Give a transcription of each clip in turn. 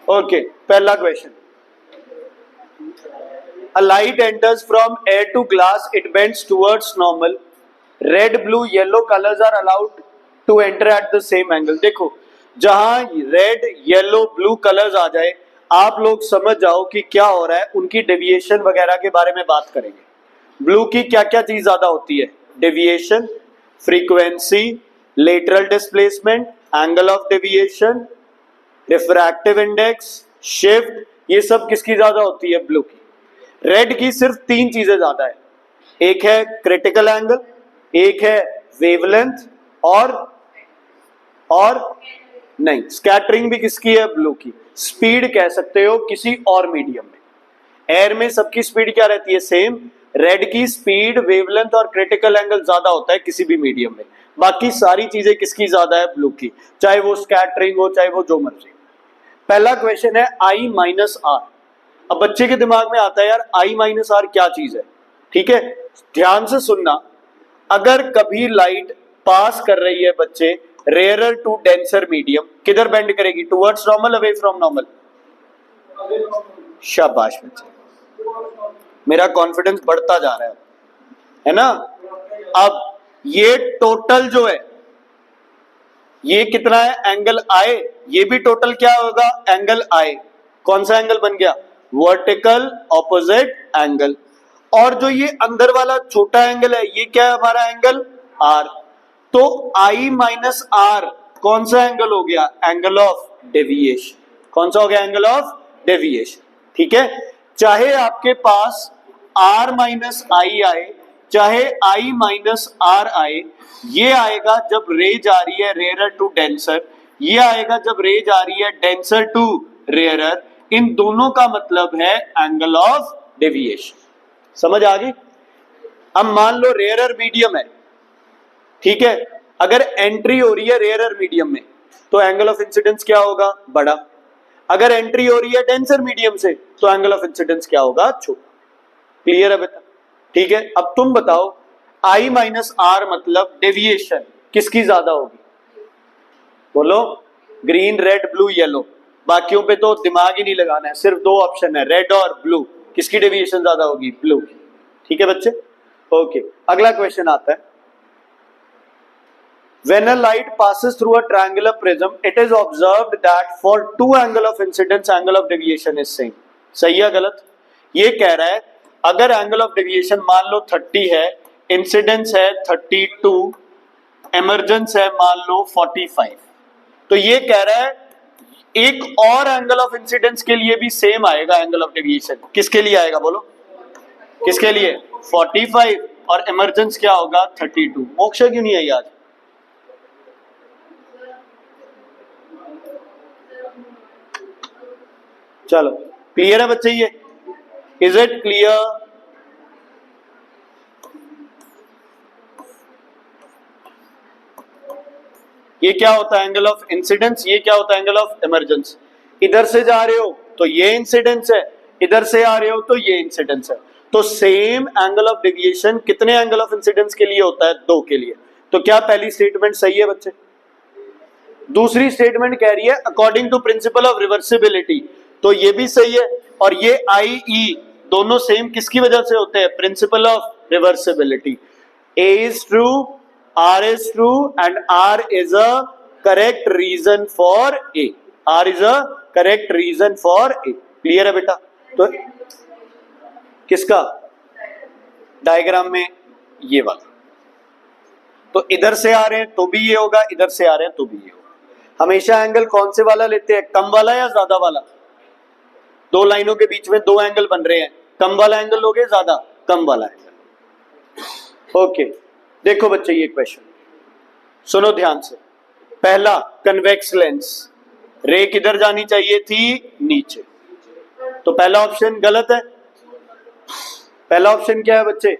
Okay, पहला question, a light enters from air to glass, it bends towards normal, red blue yellow colors are allowed to enter at the same angle। देखो जहां red yellow blue colours आ जाए आप लोग समझ जाओ कि क्या हो रहा है, उनकी डेविएशन वगैरह के बारे में बात करेंगे। ब्लू की क्या क्या चीज ज्यादा होती है, deviation, frequency, lateral displacement, angle of deviation, refractive index, shift, ये सब किसकी ज्यादा होती है, ब्लू की। रेड की सिर्फ तीन चीजें ज्यादा है, एक है क्रिटिकल एंगल, एक है वेवलेंथ, और नहीं, स्कैटरिंग भी किसकी है, ब्लू की। स्पीड कह सकते हो किसी और मीडियम में, एयर में सबकी स्पीड क्या रहती है, सेम। रेड की स्पीड, वेवलेंथ और क्रिटिकल एंगल ज्यादा होता है किसी भी मीडियम में, बाकी सारी चीजें किसकी ज्यादा है, ब्लू की, चाहे वो स्कैटरिंग हो चाहे वो जो मर्जी। पहला क्वेश्चन है I माइनस आर। अब बच्चे के दिमाग में आता है यार I माइनस आर क्या चीज है, ठीक है, ध्यान से सुनना। अगर कभी लाइट पास कर रही है बच्चे रेयरर टू डेंसर मीडियम, किधर बेंड करेगी, towards normal, away from normal. शाबाश बच्चे, मेरा कॉन्फिडेंस बढ़ता जा रहा है ना। अब ये टोटल जो है ये कितना है, एंगल आई, ये भी टोटल क्या होगा, एंगल आई। कौन सा एंगल बन गया, वर्टिकल ऑपोजिट एंगल। और जो ये अंदर वाला छोटा एंगल है ये क्या है हमारा, एंगल आर। तो आई माइनस आर कौन सा एंगल हो गया, एंगल ऑफ डेविएशन। कौन सा हो गया, एंगल ऑफ डेविएशन, ठीक है। चाहे आपके पास आर माइनस आई आए, चाहे आई माइनस आर आए, ये आएगा जब रे जा रही है रेयरर टू डेंसर, ये आएगा जब रे जा रही है डेंसर टू रेयरर। इन दोनों का मतलब है एंगल ऑफ डेविएशन। समझ आ गई। अब मान लो रेयरर मीडियम है, ठीक है, अगर एंट्री हो रही है रेयरर मीडियम में तो एंगल ऑफ इंसिडेंस क्या होगा, बड़ा। अगर एंट्री हो रही है डेंसर मीडियम से तो एंगल ऑफ इंसिडेंस क्या होगा, छोटा। क्लियर है बेटा, ठीक है। अब तुम बताओ I माइनस आर मतलब डेविएशन किसकी ज्यादा होगी, बोलो। ग्रीन, रेड, ब्लू, येलो, बाकियों पे तो दिमाग ही नहीं लगाना है, सिर्फ दो ऑप्शन है, रेड और ब्लू। किसकी डेविएशन ज्यादा होगी, ब्लू की, ठीक है बच्चे। ओके, अगला क्वेश्चन आता है, when a light passes through a triangular prism it is observed that for two angle of incidence angle of deviation is same। सही है गलत, ये कह रहा है अगर एंगल ऑफ डेविएशन मान लो 30 है, इंसिडेंस है 32, इमर्जेंस है मान लो 45, तो ये कह रहा है एक और एंगल ऑफ इंसिडेंस के लिए भी सेम आएगा एंगल ऑफ डेविएशन। किसके लिए आएगा बोलो, किसके लिए, 45, और इमर्जेंस क्या होगा 32। मोक्षा क्यों नहीं आई आज, चलो क्लियर है बच्चे, ये इज इट क्लियर। ये क्या होता है एंगल ऑफ इंसिडेंस, ये क्या होता है एंगल ऑफ इमरजेंस। इधर से जा रहे हो तो ये इंसिडेंस है, इधर से आ रहे हो तो ये इंसिडेंस है। तो सेम एंगल ऑफ डेविएशन कितने एंगल ऑफ इंसिडेंस के लिए होता है, दो के लिए। तो क्या पहली स्टेटमेंट सही है बच्चे। दूसरी स्टेटमेंट कह रही है according to principle of reversibility, तो ये भी सही है। और ये आई ई दोनों सेम किसकी वजह से होते हैं, principle of reversibility. A is true, R is true and R is a correct reason for A, R is a correct reason for A. Clear है बेटा। तो किसका डायग्राम में, ये वाला, तो इधर से आ रहे हैं तो भी ये होगा, इधर से आ रहे हैं तो भी ये होगा। हमेशा एंगल कौन से वाला लेते हैं, कम वाला या ज्यादा वाला। दो लाइनों के बीच में दो एंगल बन रहे हैं, कम वाला एंगल लोगे, ज्यादा कम वाला एंगल। ओके, देखो बच्चे ये क्वेश्चन सुनो ध्यान से। पहला, कन्वेक्स लेंस, रे किधर जानी चाहिए थी, नीचे, तो पहला ऑप्शन गलत है। पहला ऑप्शन क्या है बच्चे,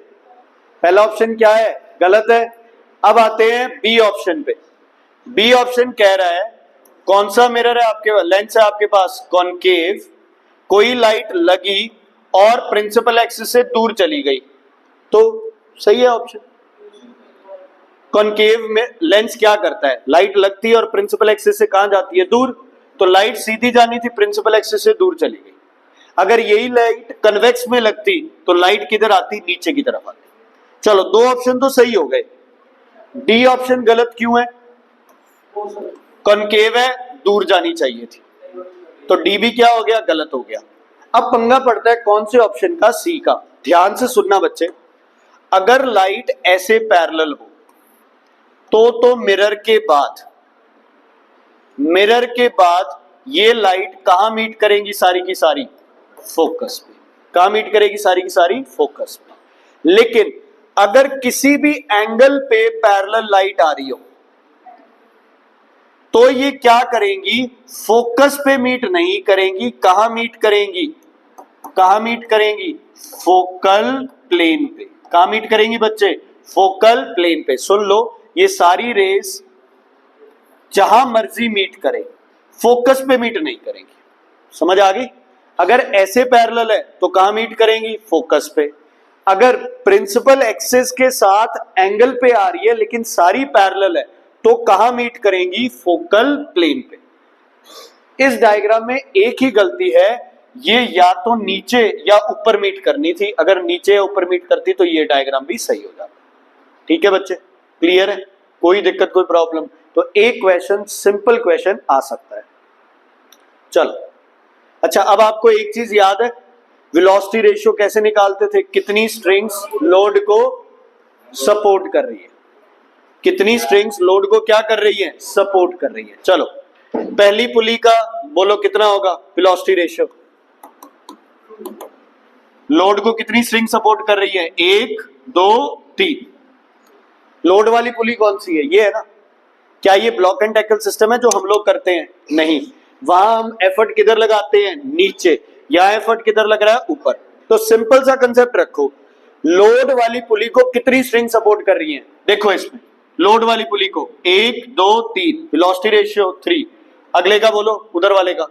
पहला ऑप्शन क्या है, गलत है। अब आते हैं बी ऑप्शन पे। बी ऑप्शन कह रहा है कौन सा मिरर है आपके, लेंस है आपके पास कॉनकेव, कोई लाइट लगी और प्रिंसिपल एक्सिस से दूर चली गई, तो सही है ऑप्शन। कॉनकेव में लेंस क्या करता है, लाइट लगती है और प्रिंसिपल एक्सिस से कहां जाती है, दूर। तो लाइट सीधी जानी थी, प्रिंसिपल एक्सिस से दूर चली गई। अगर यही लाइट कन्वेक्स में लगती तो लाइट किधर आती, नीचे की तरफ आती। चलो दो ऑप्शन तो सही हो गए, डी ऑप्शन गलत क्यों है? कॉनकेव है, दूर जानी चाहिए थी, तो डी भी क्या हो गया, गलत हो गया। अब पंगा पड़ता है कौन से ऑप्शन का, सी का। ध्यान से सुनना बच्चे, अगर लाइट ऐसे पैरेलल हो तो मिरर के बाद ये लाइट कहां मीट करेंगी, सारी की सारी फोकस पे। कहां मीट करेगी, सारी की सारी फोकस पे। लेकिन अगर किसी भी एंगल पे पैरेलल लाइट आ रही हो तो ये क्या करेंगी, फोकस पे मीट नहीं करेंगी, कहां मीट करेंगी, कहां मीट करेंगी, फोकल प्लेन पे। कहां मीट करेंगी बच्चे, फोकल प्लेन पे। सुन लो, ये सारी रेस जहां मर्जी मीट करें, फोकस पे मीट नहीं करेंगी। समझ आ गई? अगर ऐसे पैरेलल है तो कहां मीट करेंगी, फोकस पे। अगर प्रिंसिपल एक्सिस के साथ एंगल पे आ रही है लेकिन सारी पैरेलल है तो कहां मीट करेंगी, फोकल प्लेन पे। इस डायग्राम में एक ही गलती है, ये या तो नीचे या ऊपर मीट करनी थी। अगर नीचे या ऊपर मीट करती तो ये डायग्राम भी सही हो जाता। ठीक है बच्चे, क्लियर है? कोई दिक्कत, कोई प्रॉब्लम? तो एक क्वेश्चन, सिंपल क्वेश्चन आ सकता है। चलो अच्छा, अब आपको एक चीज याद है, वेलोसिटी रेशियो कैसे निकालते थे? कितनी स्ट्रिंग्स लोड को सपोर्ट कर रही है, कितनी स्ट्रिंग्स लोड को क्या कर रही है, सपोर्ट कर रही है। चलो पहली पुली का बोलो कितना होगा वेलोसिटी रेशियो, लोड को कितनी स्ट्रिंग सपोर्ट कर रही है, 1 2 3। लोड वाली पुली कौन सी है, ये है ना। क्या ये ब्लॉक एंड टैकल सिस्टम है जो हम लोग करते हैं? नहीं, वहां हम एफर्ट किधर लगाते हैं, नीचे। या एफर्ट किधर लग रहा है, ऊपर। तो सिंपल सा कंसेप्ट रखो, लोड वाली पुली को कितनी स्ट्रिंग सपोर्ट कर रही है, देखो इसमें लोड वाली पुली को 1 2 3, वेलोसिटी रेशियो 3। अगले का बोलो, उधर वाले का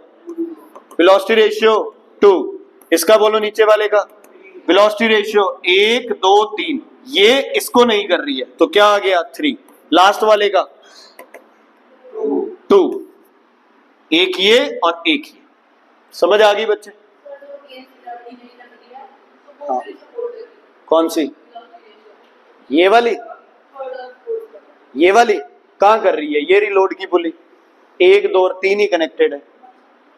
वेलोसिटी रेशियो 2। इसका बोलो नीचे वाले का वेलोसिटी रेशियो 1 2 3। ये इसको नहीं कर रही है तो क्या आ गया, 3। लास्ट वाले का 2, एक ये और एक ये। समझ आ गई बच्चे? हाँ। कौन सी, ये वाली? ये वाली कहां कर रही है, ये रही लोड की पुली, 1 2 और 3 ही कनेक्टेड है।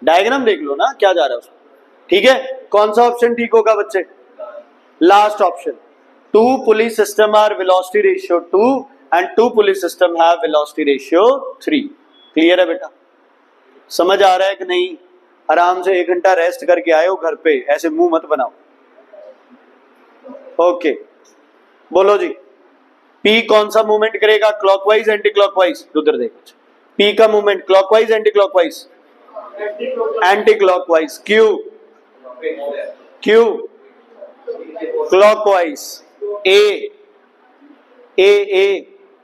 डायग्राम देख लो ना क्या जा रहा है उसमें। ठीक है, कौन सा ऑप्शन ठीक होगा बच्चे, last option. 2 pulley system are velocity ratio 2 and 2 pulley system have velocity ratio 3। Clear है बेटा? समझ आ रहा है कि नहीं? आराम से 1 घंटा रेस्ट करके आए हो घर पे, ऐसे मुंह मत बनाओ। ओके, बोलो जी, पी कौन सा मूवमेंट करेगा, क्लॉकवाइज एंटी क्लॉकवाइज? उधर देखो, पी का movement clockwise anti clockwise? Anti clockwise. Q Q clockwise. A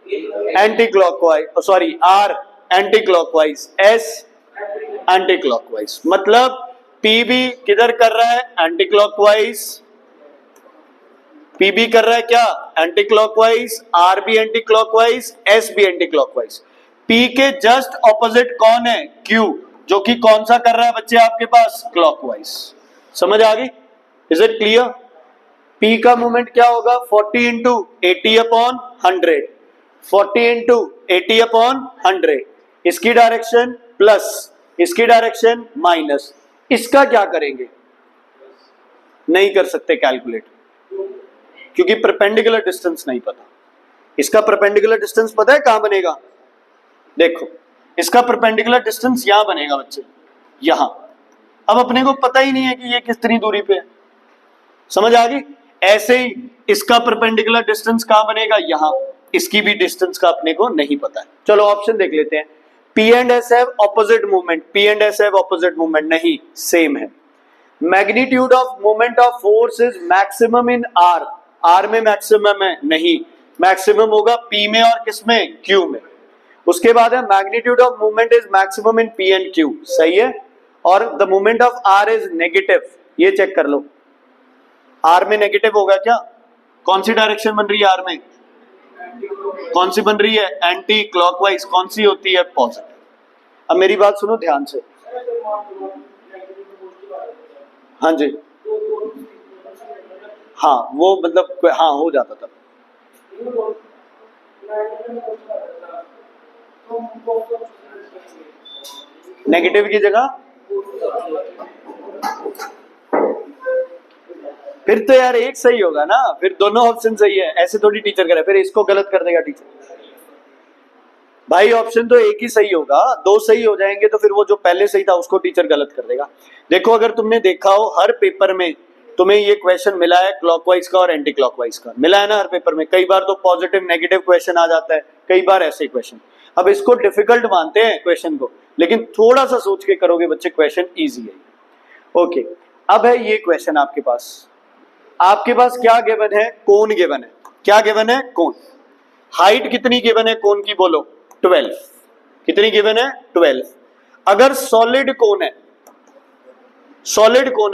anti clockwise, sorry R anti clockwise, S anti clockwise. मतलब पी भी किधर कर रहा है, एंटी क्लॉकवाइज। पी भी कर रहा है क्या, एंटी क्लॉकवाइज। आर भी एंटी क्लॉकवाइज, एस भी एंटी क्लॉकवाइज। पी के जस्ट ऑपोजिट कौन है, क्यू, जो कि कौन सा कर रहा है बच्चे आपके पास, क्लॉकवाइज। समझ आ गई? Is it clear? पी का मूवमेंट क्या होगा, 40 इंटू 80 अपॉन 100, 40 इंटू 80 अपॉन 100। इसकी डायरेक्शन प्लस, इसकी डायरेक्शन माइनस। इसका क्या करेंगे, नहीं कर सकते कैलकुलेट, क्योंकि परपेंडिकुलर डिस्टेंस नहीं पता। इसका परपेंडिकुलर डिस्टेंस पता है कहां बनेगा, देखो इसका परपेंडिकुलर डिस्टेंस यहां बनेगा बच्चे, यहां। अब अपने को पता ही नहीं है कि ये कितनी दूरी पे है। समझ आ गई? ऐसे ही इसका परपेंडिकुलर डिस्टेंस कहां बनेगा, यहां। इसकी भी डिस्टेंस का अपने को नहीं पता है। चलो ऑप्शन देख लेते हैं। P and S have opposite movement, P and S have opposite movement, नहीं, सेम है। Magnitude of movement of force is maximum in R, R में मैक्सिमम है, नहीं, मैक्सिमम होगा पी में और किसमें, क्यू में। उसके बाद है magnitude of movement is maximum in P and Q, सही है। और the movement of R is negative, ये चेक कर लो, आर में नेगेटिव होगा क्या? कौन सी डायरेक्शन बन रही है आर में, कौन सी बन रही है, एंटी क्लॉकवाइज। कौन सी होती है, पॉजिटिव। अब मेरी बात सुनो ध्यान से, हाँ जी, हाँ वो मतलब हाँ हो जाता था। नेगेटिव की जगह फिर तो यार एक सही होगा ना, फिर दोनों ऑप्शन सही है, ऐसे थोड़ी टीचर करे, फिर इसको गलत कर देगा टीचर। भाई ऑप्शन तो एक ही सही होगा, दो सही हो जाएंगे तो फिर वो जो पहले सही था उसको टीचर गलत कर देगा। देखो अगर तुमने देखा हो हर पेपर में तुम्हें ये क्वेश्चन मिला है क्लॉकवाइज का और एंटी क्लॉकवाइज का, मिला है ना हर पेपर में। कई बार तो पॉजिटिव नेगेटिव क्वेश्चन आ जाता है, कई बार ऐसे क्वेश्चन। अब इसको डिफिकल्ट मानते हैं क्वेश्चन को, लेकिन थोड़ा सा सोच के करोगे बच्चे क्वेश्चन ईजी है। ओके, अब है ये क्वेश्चन आपके पास क्या गिवन है, कोण गिवन है। क्या गिवन है, कोण। हाइट कितनी गिवन है कोण की, बोलो 12। कितनी गिवन है, 12। अगर सॉलिड कोण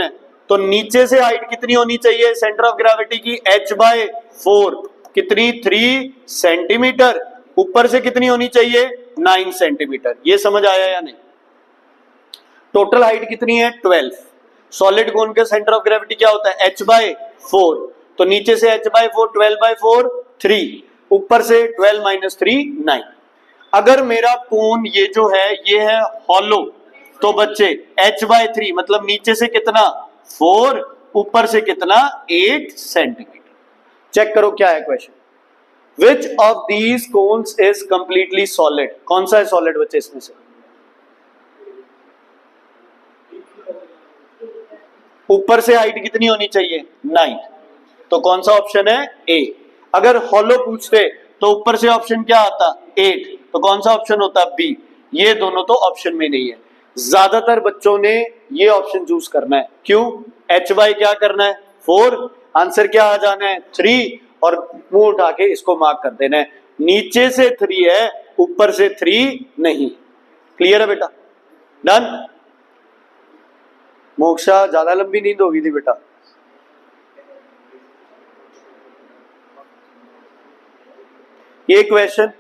है तो नीचे से हाइट कितनी होनी चाहिए सेंटर ऑफ ग्रेविटी की, h/4 कितनी, 3 सेंटीमीटर। ऊपर से कितनी होनी चाहिए, 9 सेंटीमीटर। ये समझ आया या नहीं। टोटल हाइट कितनी है, 12। सॉलिड कोन का सेंटर ऑफ ग्रेविटी क्या होता है, h/4। तो नीचे से h/4, 12/4 3, ऊपर से 12 - 3 9। अगर मेरा कोन ये जो है ये है हॉलो, तो बच्चे h/3 मतलब नीचे से कितना 4, ऊपर से कितना 8 सेंटीमीटर। चेक करो क्या है question. Which of these cones is completely solid. कौन सा है सॉलिड बच्चे इसमें से, ऊपर से हाइट कितनी होनी चाहिए 9, तो कौन सा ऑप्शन है, ए। अगर हॉलो पूछते तो ऊपर से ऑप्शन क्या आता, 8, तो कौन सा ऑप्शन होता, बी। ये दोनों तो ऑप्शन में नहीं है। ज्यादातर बच्चों ने ये ऑप्शन चूज करना है, क्यों, h/, क्या करना है 4, आंसर क्या आ जाना है 3, और मुंह उठा के इसको मार्क कर देना है। नीचे से 3 है, ऊपर से 3 नहीं। क्लियर है बेटा, डन। मोक्षा ज्यादा लंबी नींद होगी थी बेटा। ये क्वेश्चन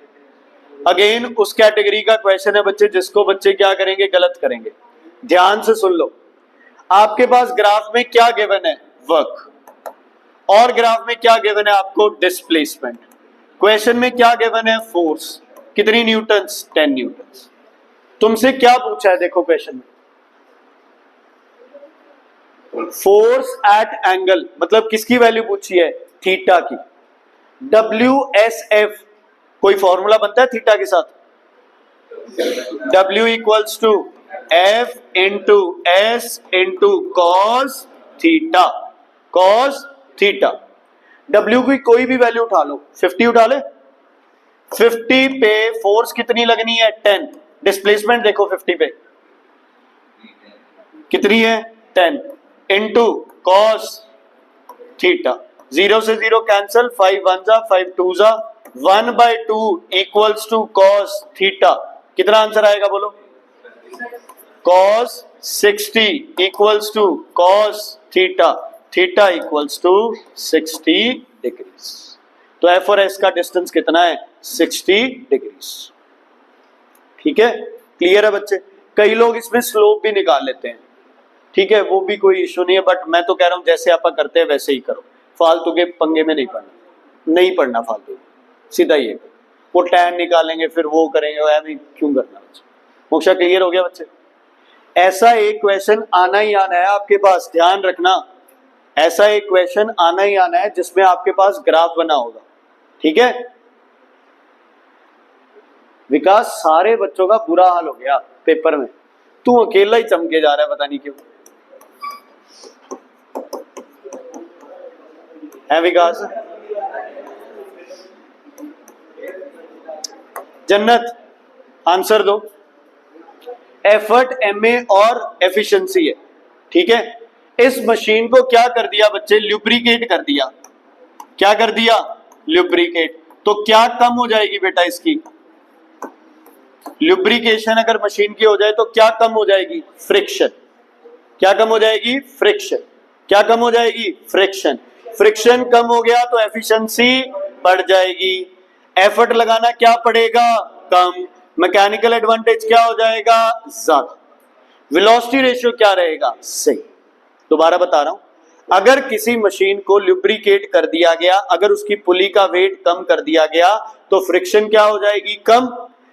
अगेन उस कैटेगरी का क्वेश्चन है बच्चे जिसको बच्चे क्या करेंगे, गलत करेंगे। ध्यान से सुन लो। आपके पास ग्राफ में क्या गिवन है, वर्क, और ग्राफ में क्या गिवन है आपको, डिस्प्लेसमेंट। क्वेश्चन में क्या गिवन है, फोर्स, कितनी न्यूटन्स, 10 न्यूटन्स। तुमसे क्या पूछा है, देखो क्वेश्चन में, फोर्स एट एंगल, मतलब किसकी वैल्यू पूछी है, थीटा की। WSF कोई फॉर्मूला बनता है थीटा के साथ, W equals to F into S into cos theta. Cos theta, W की कोई भी वैल्यू उठा लो, 50 उठा ले, 50 पे फोर्स कितनी लगनी है 10, डिस्प्लेसमेंट देखो 50 पे कितनी है 10, इंटू कॉस थीटा। 0 से 0 कैंसल, 5 1 जा 5 2 जा, 1/2 इक्वल्स टू कॉस थीटा। कितना आंसर आएगा बोलो, cos 60 equals to cos theta, theta equals to 60 degrees. तो एफ और एस का डिस्टेंस कितना है, 60 डिग्रीज। ठीक है, क्लियर है बच्चे। कई लोग इसमें स्लोप भी निकाल लेते हैं, ठीक है, वो भी कोई इशू नहीं है, बट मैं तो कह रहा हूं जैसे आप करते हैं वैसे ही करो, फालतू के पंगे में नहीं पड़ना, नहीं पड़ना फालतू, सीधा ये वो टैन निकालेंगे फिर वो करेंगे, क्यों करना बच्चे। मोक्षा क्लियर हो गया बच्चे। ऐसा एक क्वेश्चन आना ही आना है आपके पास, ध्यान रखना, ऐसा एक क्वेश्चन आना ही आना है जिसमें आपके पास ग्राफ बना होगा, ठीक है। विकास सारे बच्चों का बुरा हाल हो गया पेपर में, तू अकेला ही चमके जा रहा है, पता नहीं क्यों है विकास। जन्नत आंसर दो। एफर्ट MA और एफिशिएंसी है, ठीक है। इस मशीन को क्या कर दिया बच्चे, ल्यूब्रिकेट कर दिया। क्या कर दिया, ल्यूब्रिकेट। तो क्या कम हो जाएगी बेटा इसकी, ल्यूब्रिकेशन अगर मशीन की हो जाए तो क्या कम हो जाएगी, फ्रिक्शन। क्या कम हो जाएगी, फ्रिक्शन। क्या कम हो जाएगी, फ्रिक्शन। फ्रिक्शन कम हो गया तो एफिशिएंसी बढ़ जाएगी। एफर्ट लगाना क्या पड़ेगा, कम। मैकेनिकल एडवांटेज क्या हो जाएगा, ज्यादा। वेलोसिटी रेशियो क्या रहेगा, सही। दोबारा बता रहा हूं, अगर किसी मशीन को लुब्रिकेट कर दिया गया, अगर उसकी पुली का वेट कम कर दिया गया, तो फ्रिक्शन क्या हो जाएगी, कम।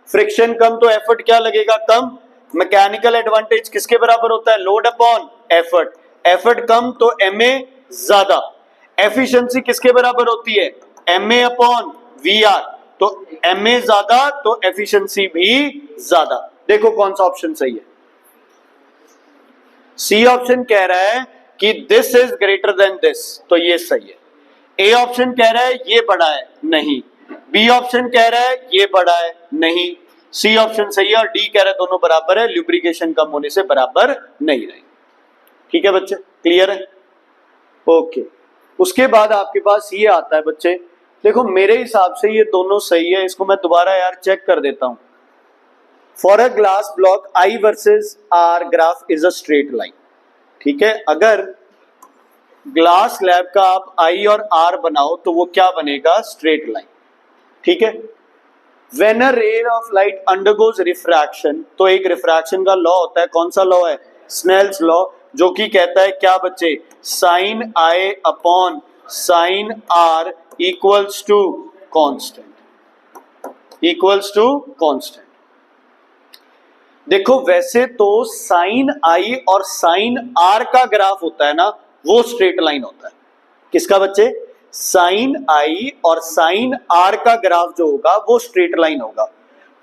फ्रिक्शन कम तो एफर्ट क्या लगेगा, कम। मैकेनिकल एडवांटेज किसके बराबर होता है, लोड अपॉन एफर्ट। एफर्ट कम तो एमए ज्यादा। एफिशिएंसी किसके बराबर होती है, एमए अपॉन वीआर। तो एमए ज्यादा तो एफिशिएंसी भी ज्यादा। देखो कौन सा ऑप्शन सही है। सी ऑप्शन कह रहा है कि this is greater than this, तो ये सही है। ए ऑप्शन कह रहा है ये बड़ा है, नहीं। बी ऑप्शन कह रहा है ये बड़ा है, नहीं। सी ऑप्शन सही है और डी कह रहा है दोनों बराबर है, ल्यूब्रिकेशन कम होने से बराबर नहीं रहे। ठीक है बच्चे, क्लियर है, ओके। उसके बाद आपके पास ये आता है बच्चे, देखो मेरे हिसाब से ये दोनों सही है, इसको मैं दोबारा यार चेक कर देता हूं। For a glass block I versus R graph is a straight line. ठीक है, अगर ग्लास स्लैब का आप I और R बनाओ तो वो क्या बनेगा, स्ट्रेट लाइन। ठीक है, when a ray of light undergoes refraction, तो एक रिफ्रैक्शन का लॉ होता है, कौन सा लॉ है, स्नेल्स लॉ, जो कि कहता है क्या बच्चे, sine I upon sine R equals to constant, equals to constant. देखो वैसे तो साइन I और साइन R का ग्राफ होता है ना, वो स्ट्रेट लाइन होता है। किसका बच्चे, साइन I और साइन R का ग्राफ जो होगा वो स्ट्रेट लाइन होगा।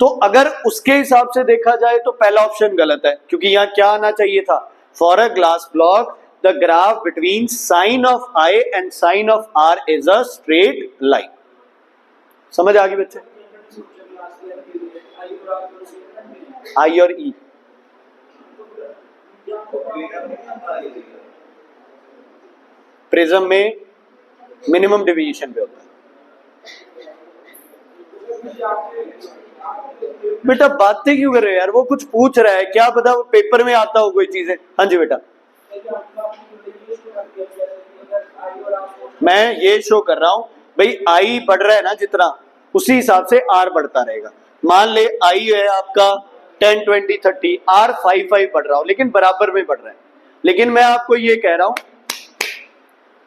तो अगर उसके हिसाब से देखा जाए तो पहला ऑप्शन गलत है, क्योंकि यहां क्या आना चाहिए था, for a glass block the graph between sine of I and sine of R is a straight line. समझ आ गई बच्चे, I और E प्रिज्म में मिनिमम डेविएशन पे होता है। बेटा बातें क्यों कर रहे हो यार, वो कुछ पूछ रहा है, क्या पता वो पेपर में आता हो कोई चीजें। हाँ जी बेटा, मैं ये शो कर रहा हूं भाई, I बढ़ रहा है ना जितना, उसी हिसाब से R बढ़ता रहेगा। मान ले I है आपका 10, 20, 30, R 5, 5 बढ़ रहा हो, लेकिन बराबर में बढ़ रहा है। लेकिन मैं आपको ये कह रहा हूं,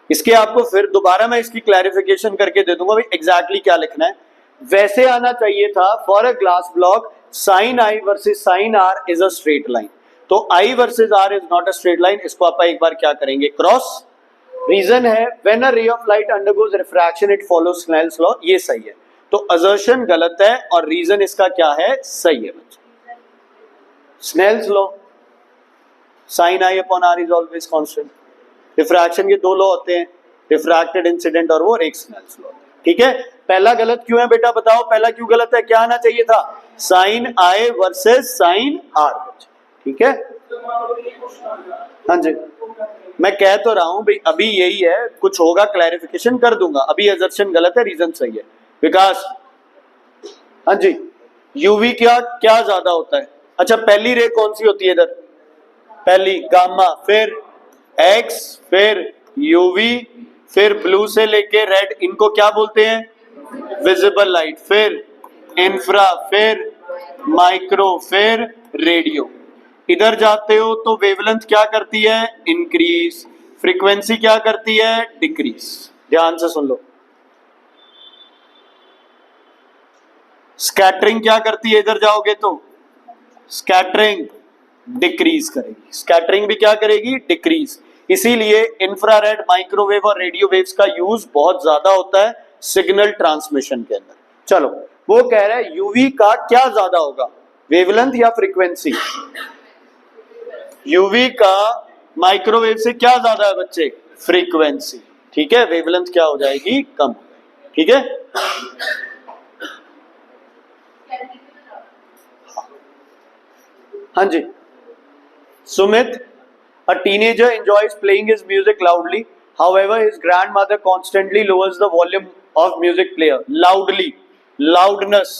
इसके आपको फिर दोबारा मैं इसकी क्लैरिफिकेशन करके दे दूंगा भाई एग्जैक्टली क्या लिखना है। वैसे आना चाहिए था, for a glass block sine I versus sine R is a straight line. तो I versus R is not a straight line, इसको आप एक बार क्या करेंगे, क्रॉस। रीजन है when a ray of light undergoes refraction it follows Snell's law, ये सही है। तो असर्शन गलत है और रीजन इसका क्या है, सही है बच्चे। Snell's law, sine I upon R is always constant. Refraction के दो लॉ होते हैं, रिफ्रैक्टेड इंसिडेंट और वो एक स्नेल्स लॉ। ठीक है, पहला गलत क्यों है बेटा, बताओ पहला क्यों गलत है, क्या आना चाहिए था, sine I versus sine R। ठीक है, हाँ जी, मैं कह तो रहा हूं भाई अभी यही है, कुछ होगा क्लैरिफिकेशन कर दूंगा, अभी असर्शन गलत है, रीजन सही है। विकास, हाँ जी, यूवी क्या क्या ज्यादा होता है, अच्छा पहली रे कौन सी होती है इधर, पहली गामा, फिर एक्स, फिर यूवी, फिर ब्लू से लेके रेड, इनको क्या बोलते हैं, विजिबल लाइट, फिर इंफ्रा, फिर माइक्रो, फिर रेडियो। इधर जाते हो तो वेवलेंथ क्या करती है, इंक्रीज, फ्रीक्वेंसी क्या करती है, डिक्रीज। ध्यान से सुन लो, स्कैटरिंग क्या करती है, इधर जाओगे तो स्कैटरिंग डिक्रीज करेगी, स्कैटरिंग भी क्या करेगी, डिक्रीज। इसीलिए इंफ्रारेड, माइक्रोवेव और रेडियो वेव्स का यूज बहुत ज्यादा होता है सिग्नल ट्रांसमिशन के अंदर। चलो, वो कह रहा है यूवी का क्या ज्यादा होगा, वेवलेंथ या फ्रीक्वेंसी, यूवी का माइक्रोवेव से क्या ज्यादा है बच्चे, फ्रीक्वेंसी। ठीक है, वेवलेंथ क्या हो जाएगी, कम। ठीक है, हाँ जी, Sumit, a teenager enjoys playing his music loudly, however his grandmother constantly lowers the volume of music player loudly। loudness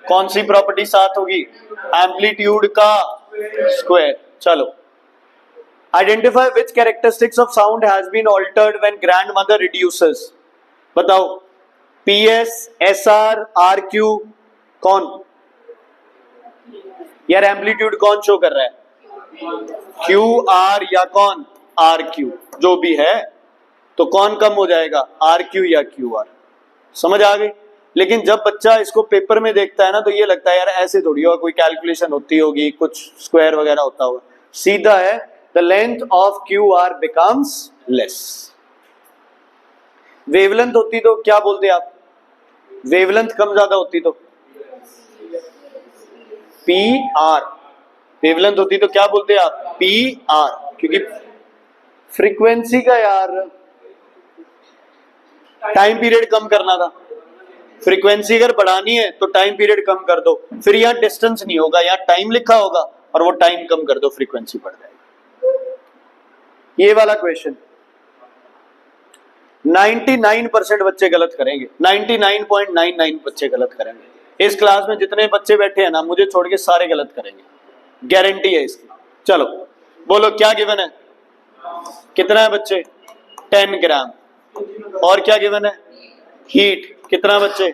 कौन सी प्रॉपर्टी साथ होगी, एम्पलीट्यूड का स्क्वायर। चलो, identify which characteristics of sound has been altered when grandmother reduces। बताओ, PS, SR, RQ, कौन यार, amplitude कौन show कर रहा है, क्यू आर या कौन आर क्यू, जो भी है, तो कौन कम हो जाएगा, आर क्यू या क्यू आर। समझ आ गई। लेकिन जब बच्चा इसको पेपर में देखता है ना तो ये लगता है यार ऐसे थोड़ी होगा, कोई कैलकुलेशन होती होगी, कुछ स्क्वायर वगैरह होता होगा। सीधा है, the length of Q R becomes less. Wavelength होती तो क्या बोलते आप, वेवलेंथ कम ज्यादा होती तो पी आर, वेवलेंथ होती तो क्या बोलते आप, पी आर, क्योंकि फ्रीक्वेंसी का यार टाइम पीरियड कम करना था। फ्रीक्वेंसी अगर बढ़ानी है तो टाइम पीरियड कम कर दो, फिर यहाँ डिस्टेंस नहीं होगा, यहाँ टाइम लिखा होगा और वो टाइम कम कर दो, फ्रीक्वेंसी बढ़ जाएगी। ये वाला क्वेश्चन 99% बच्चे गलत करेंगे, 99.99 बच्चे गलत करेंगे। इस क्लास में जितने बच्चे बैठे हैं ना, मुझे छोड़ के सारे गलत करेंगे, गारंटी है इसकी। चलो बोलो क्या गिवन है, कितना है बच्चे, 10 ग्राम। और क्या गिवन है, हीट कितना बच्चे,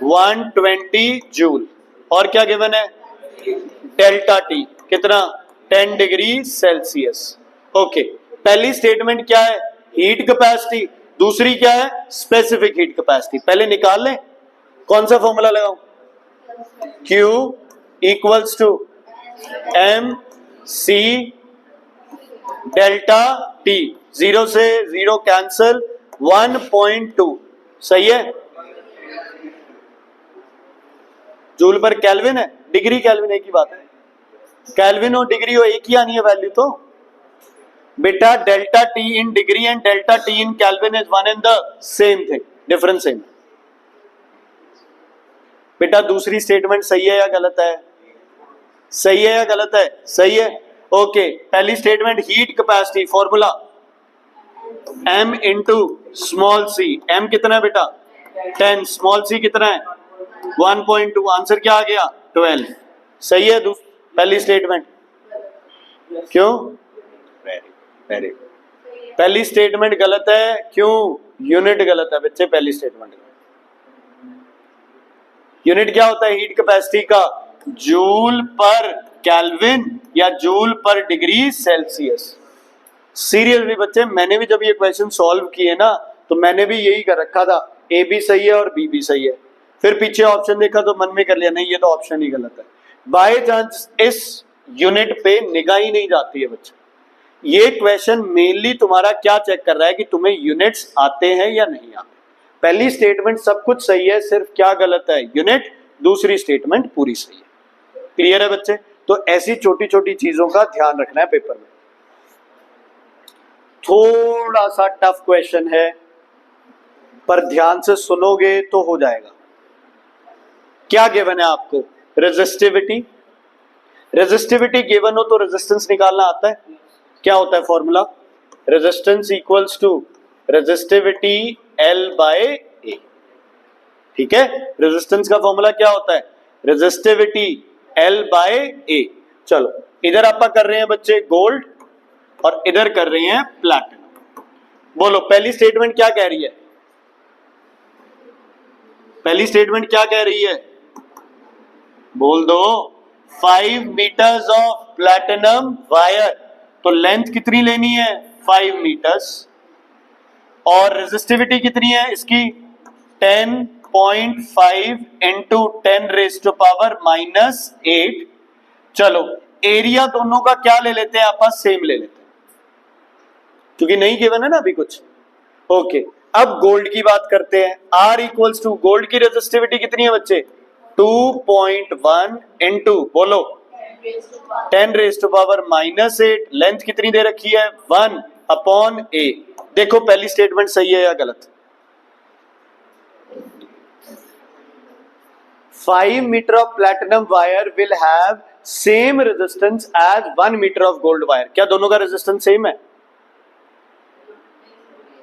120 जूल। और क्या गिवन है, डेल्टा टी कितना, 10 डिग्री सेल्सियस। ओके, पहली स्टेटमेंट क्या है, हीट कैपेसिटी, दूसरी क्या है, स्पेसिफिक हीट कैपेसिटी। पहले निकाल लें, कौन सा फॉर्मूला लगाऊं, Q equals to M C delta T, 0 से 0 कैंसल, 1.2 सही है। जूल पर केल्विन है, डिग्री केल्विन एक ही बात है, केल्विन और डिग्री हो एक ही आनी है वैल्यू तो बेटा। Delta T in degree and delta T in kelvin is one and the same thing, difference same. बेटा दूसरी स्टेटमेंट सही है या गलत है, सही है या गलत है, सही है। ओके, पहली statement heat capacity, formula m into small C, m कितना है बेटा 10, स्मॉल सी कितना है 1.2, आंसर क्या आ गया 12, सही है पहली स्टेटमेंट। क्यों, वेरी पहली स्टेटमेंट गलत है, क्यों, यूनिट गलत है बच्चे। पहली स्टेटमेंट, यूनिट क्या होता है हीट कैपेसिटी का, जूल पर केल्विन या जूल पर डिग्री सेल्सियस। सीरियल भी बच्चे, मैंने भी जब ये क्वेश्चन सॉल्व किए ना तो मैंने भी यही कर रखा था, ए भी सही है और बी भी सही है। फिर पीछे ऑप्शन देखा तो मन में कर लिया नहीं ये तो ऑप्शन ही गलत है। बाय चांस इस यूनिट पे निगाह ही नहीं जाती है बच्चे। ये क्वेश्चन मेनली तुम्हारा क्या चेक कर रहा है कि तुम्हें यूनिट्स आते हैं या नहीं आते। पहली स्टेटमेंट सब कुछ सही है, सिर्फ क्या गलत है, यूनिट। दूसरी स्टेटमेंट पूरी सही है। क्लियर है बच्चे। तो ऐसी छोटी छोटी चीजों का ध्यान रखना है पेपर में। थोड़ा सा टफ क्वेश्चन है पर ध्यान से सुनोगे तो हो जाएगा। क्या गिवन है आपको, रेजिस्टिविटी। रेजिस्टिविटी गिवन हो तो रेजिस्टेंस निकालना आता है, क्या होता है formula, resistance equals to resistivity L by A। ठीक है, रेजिस्टेंस का फॉर्मूला क्या होता है, रेजिस्टिविटी L बाय A। चलो इधर आप कर रहे हैं बच्चे गोल्ड और इधर कर रहे हैं प्लैटिनम। बोलो पहली स्टेटमेंट क्या कह रही है, पहली स्टेटमेंट क्या कह रही है, बोल दो। 5 मीटर्स ऑफ प्लैटिनम वायर, तो लेंथ कितनी लेनी है 5 मीटर्स, और रेजिस्टिविटी कितनी है इसकी 10.5 इंटू 10 रेज़ टू पावर -8। चलो एरिया दोनों का क्या ले लेते हैं आपस, सेम ले लेते हैं क्योंकि नहीं गिवन है ना अभी कुछ। ओके, अब गोल्ड की बात करते हैं। R इक्वल्स टू, गोल्ड की रेजिस्टिविटी कितनी है बच्चे 2.1 इंटू बोलो 10 रेज़ टू पावर -8, लेंथ कितनी दे रखी है 1 अपॉन A। देखो पहली स्टेटमेंट सही है या गलत। 5 metre of platinum wire will have same resistance as 1 metre of gold wire. क्या दोनों का रेजिस्टेंस सेम है,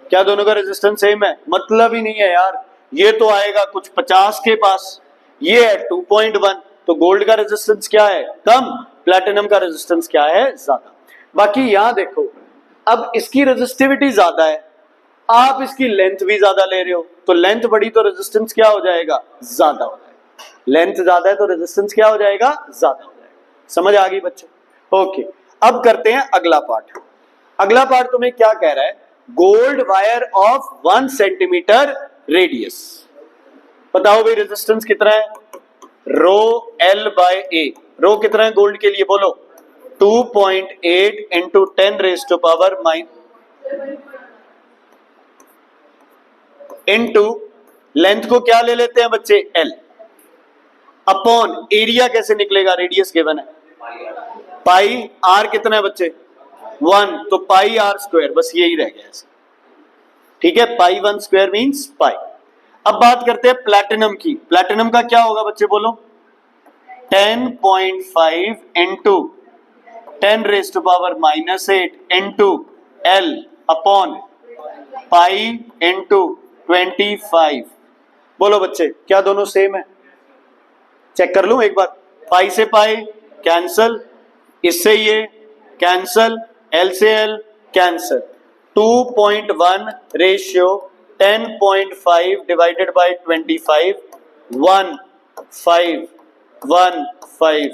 क्या दोनों का रेजिस्टेंस सेम है, मतलब ही नहीं है यार। ये तो आएगा कुछ 50 के पास, ये है 2.1, तो गोल्ड का रेजिस्टेंस क्या है कम, प्लैटिनम का रेजिस्टेंस क्या है ज्यादा। बाकी यहां देखो, अब इसकी रेजिस्टिविटी ज्यादा है, आप इसकी लेंथ भी ज्यादा ले रहे हो, तो लेंथ बड़ी तो रेजिस्टेंस क्या हो जाएगा ज्यादा हो जाएगा। लेंथ ज्यादा है तो रेजिस्टेंस क्या हो जाएगा ज्यादा हो जाएगा। समझ आ गई बच्चे। ओके, अब करते हैं अगला पार्ट। अगला पार्ट तुम्हें क्या कह रहा है? Gold wire of 1 centimetre radius. बताओ भाई रेजिस्टेंस कितना है? रो एल बाय ए। रो कितना है गोल्ड के लिए बोलो? 2.8 into 10 raise to power into length को क्या ले लेते हैं बच्चे? एल अपॉन एरिया कैसे निकलेगा? रेडियस गिवन है पाई। आर कितना है बच्चे? 1, तो पाई आर स्क्वायर, बस यही रह गया ऐसे। ठीक है, पाई 1 स्क्वायर मींस पाई। अब बात करते हैं प्लैटिनम की। प्लैटिनम का क्या होगा बच्चे बोलो? 10.5 into 10 raise to power -8 into L upon pi into 25। बोलो बच्चे क्या दोनों सेम है? चेक कर लूं एक बार। पाई से पाई कैंसल, इससे ये कैंसल, एल से L cancel. 2.1 ratio 10.5 divided by 25, 1 5 1 5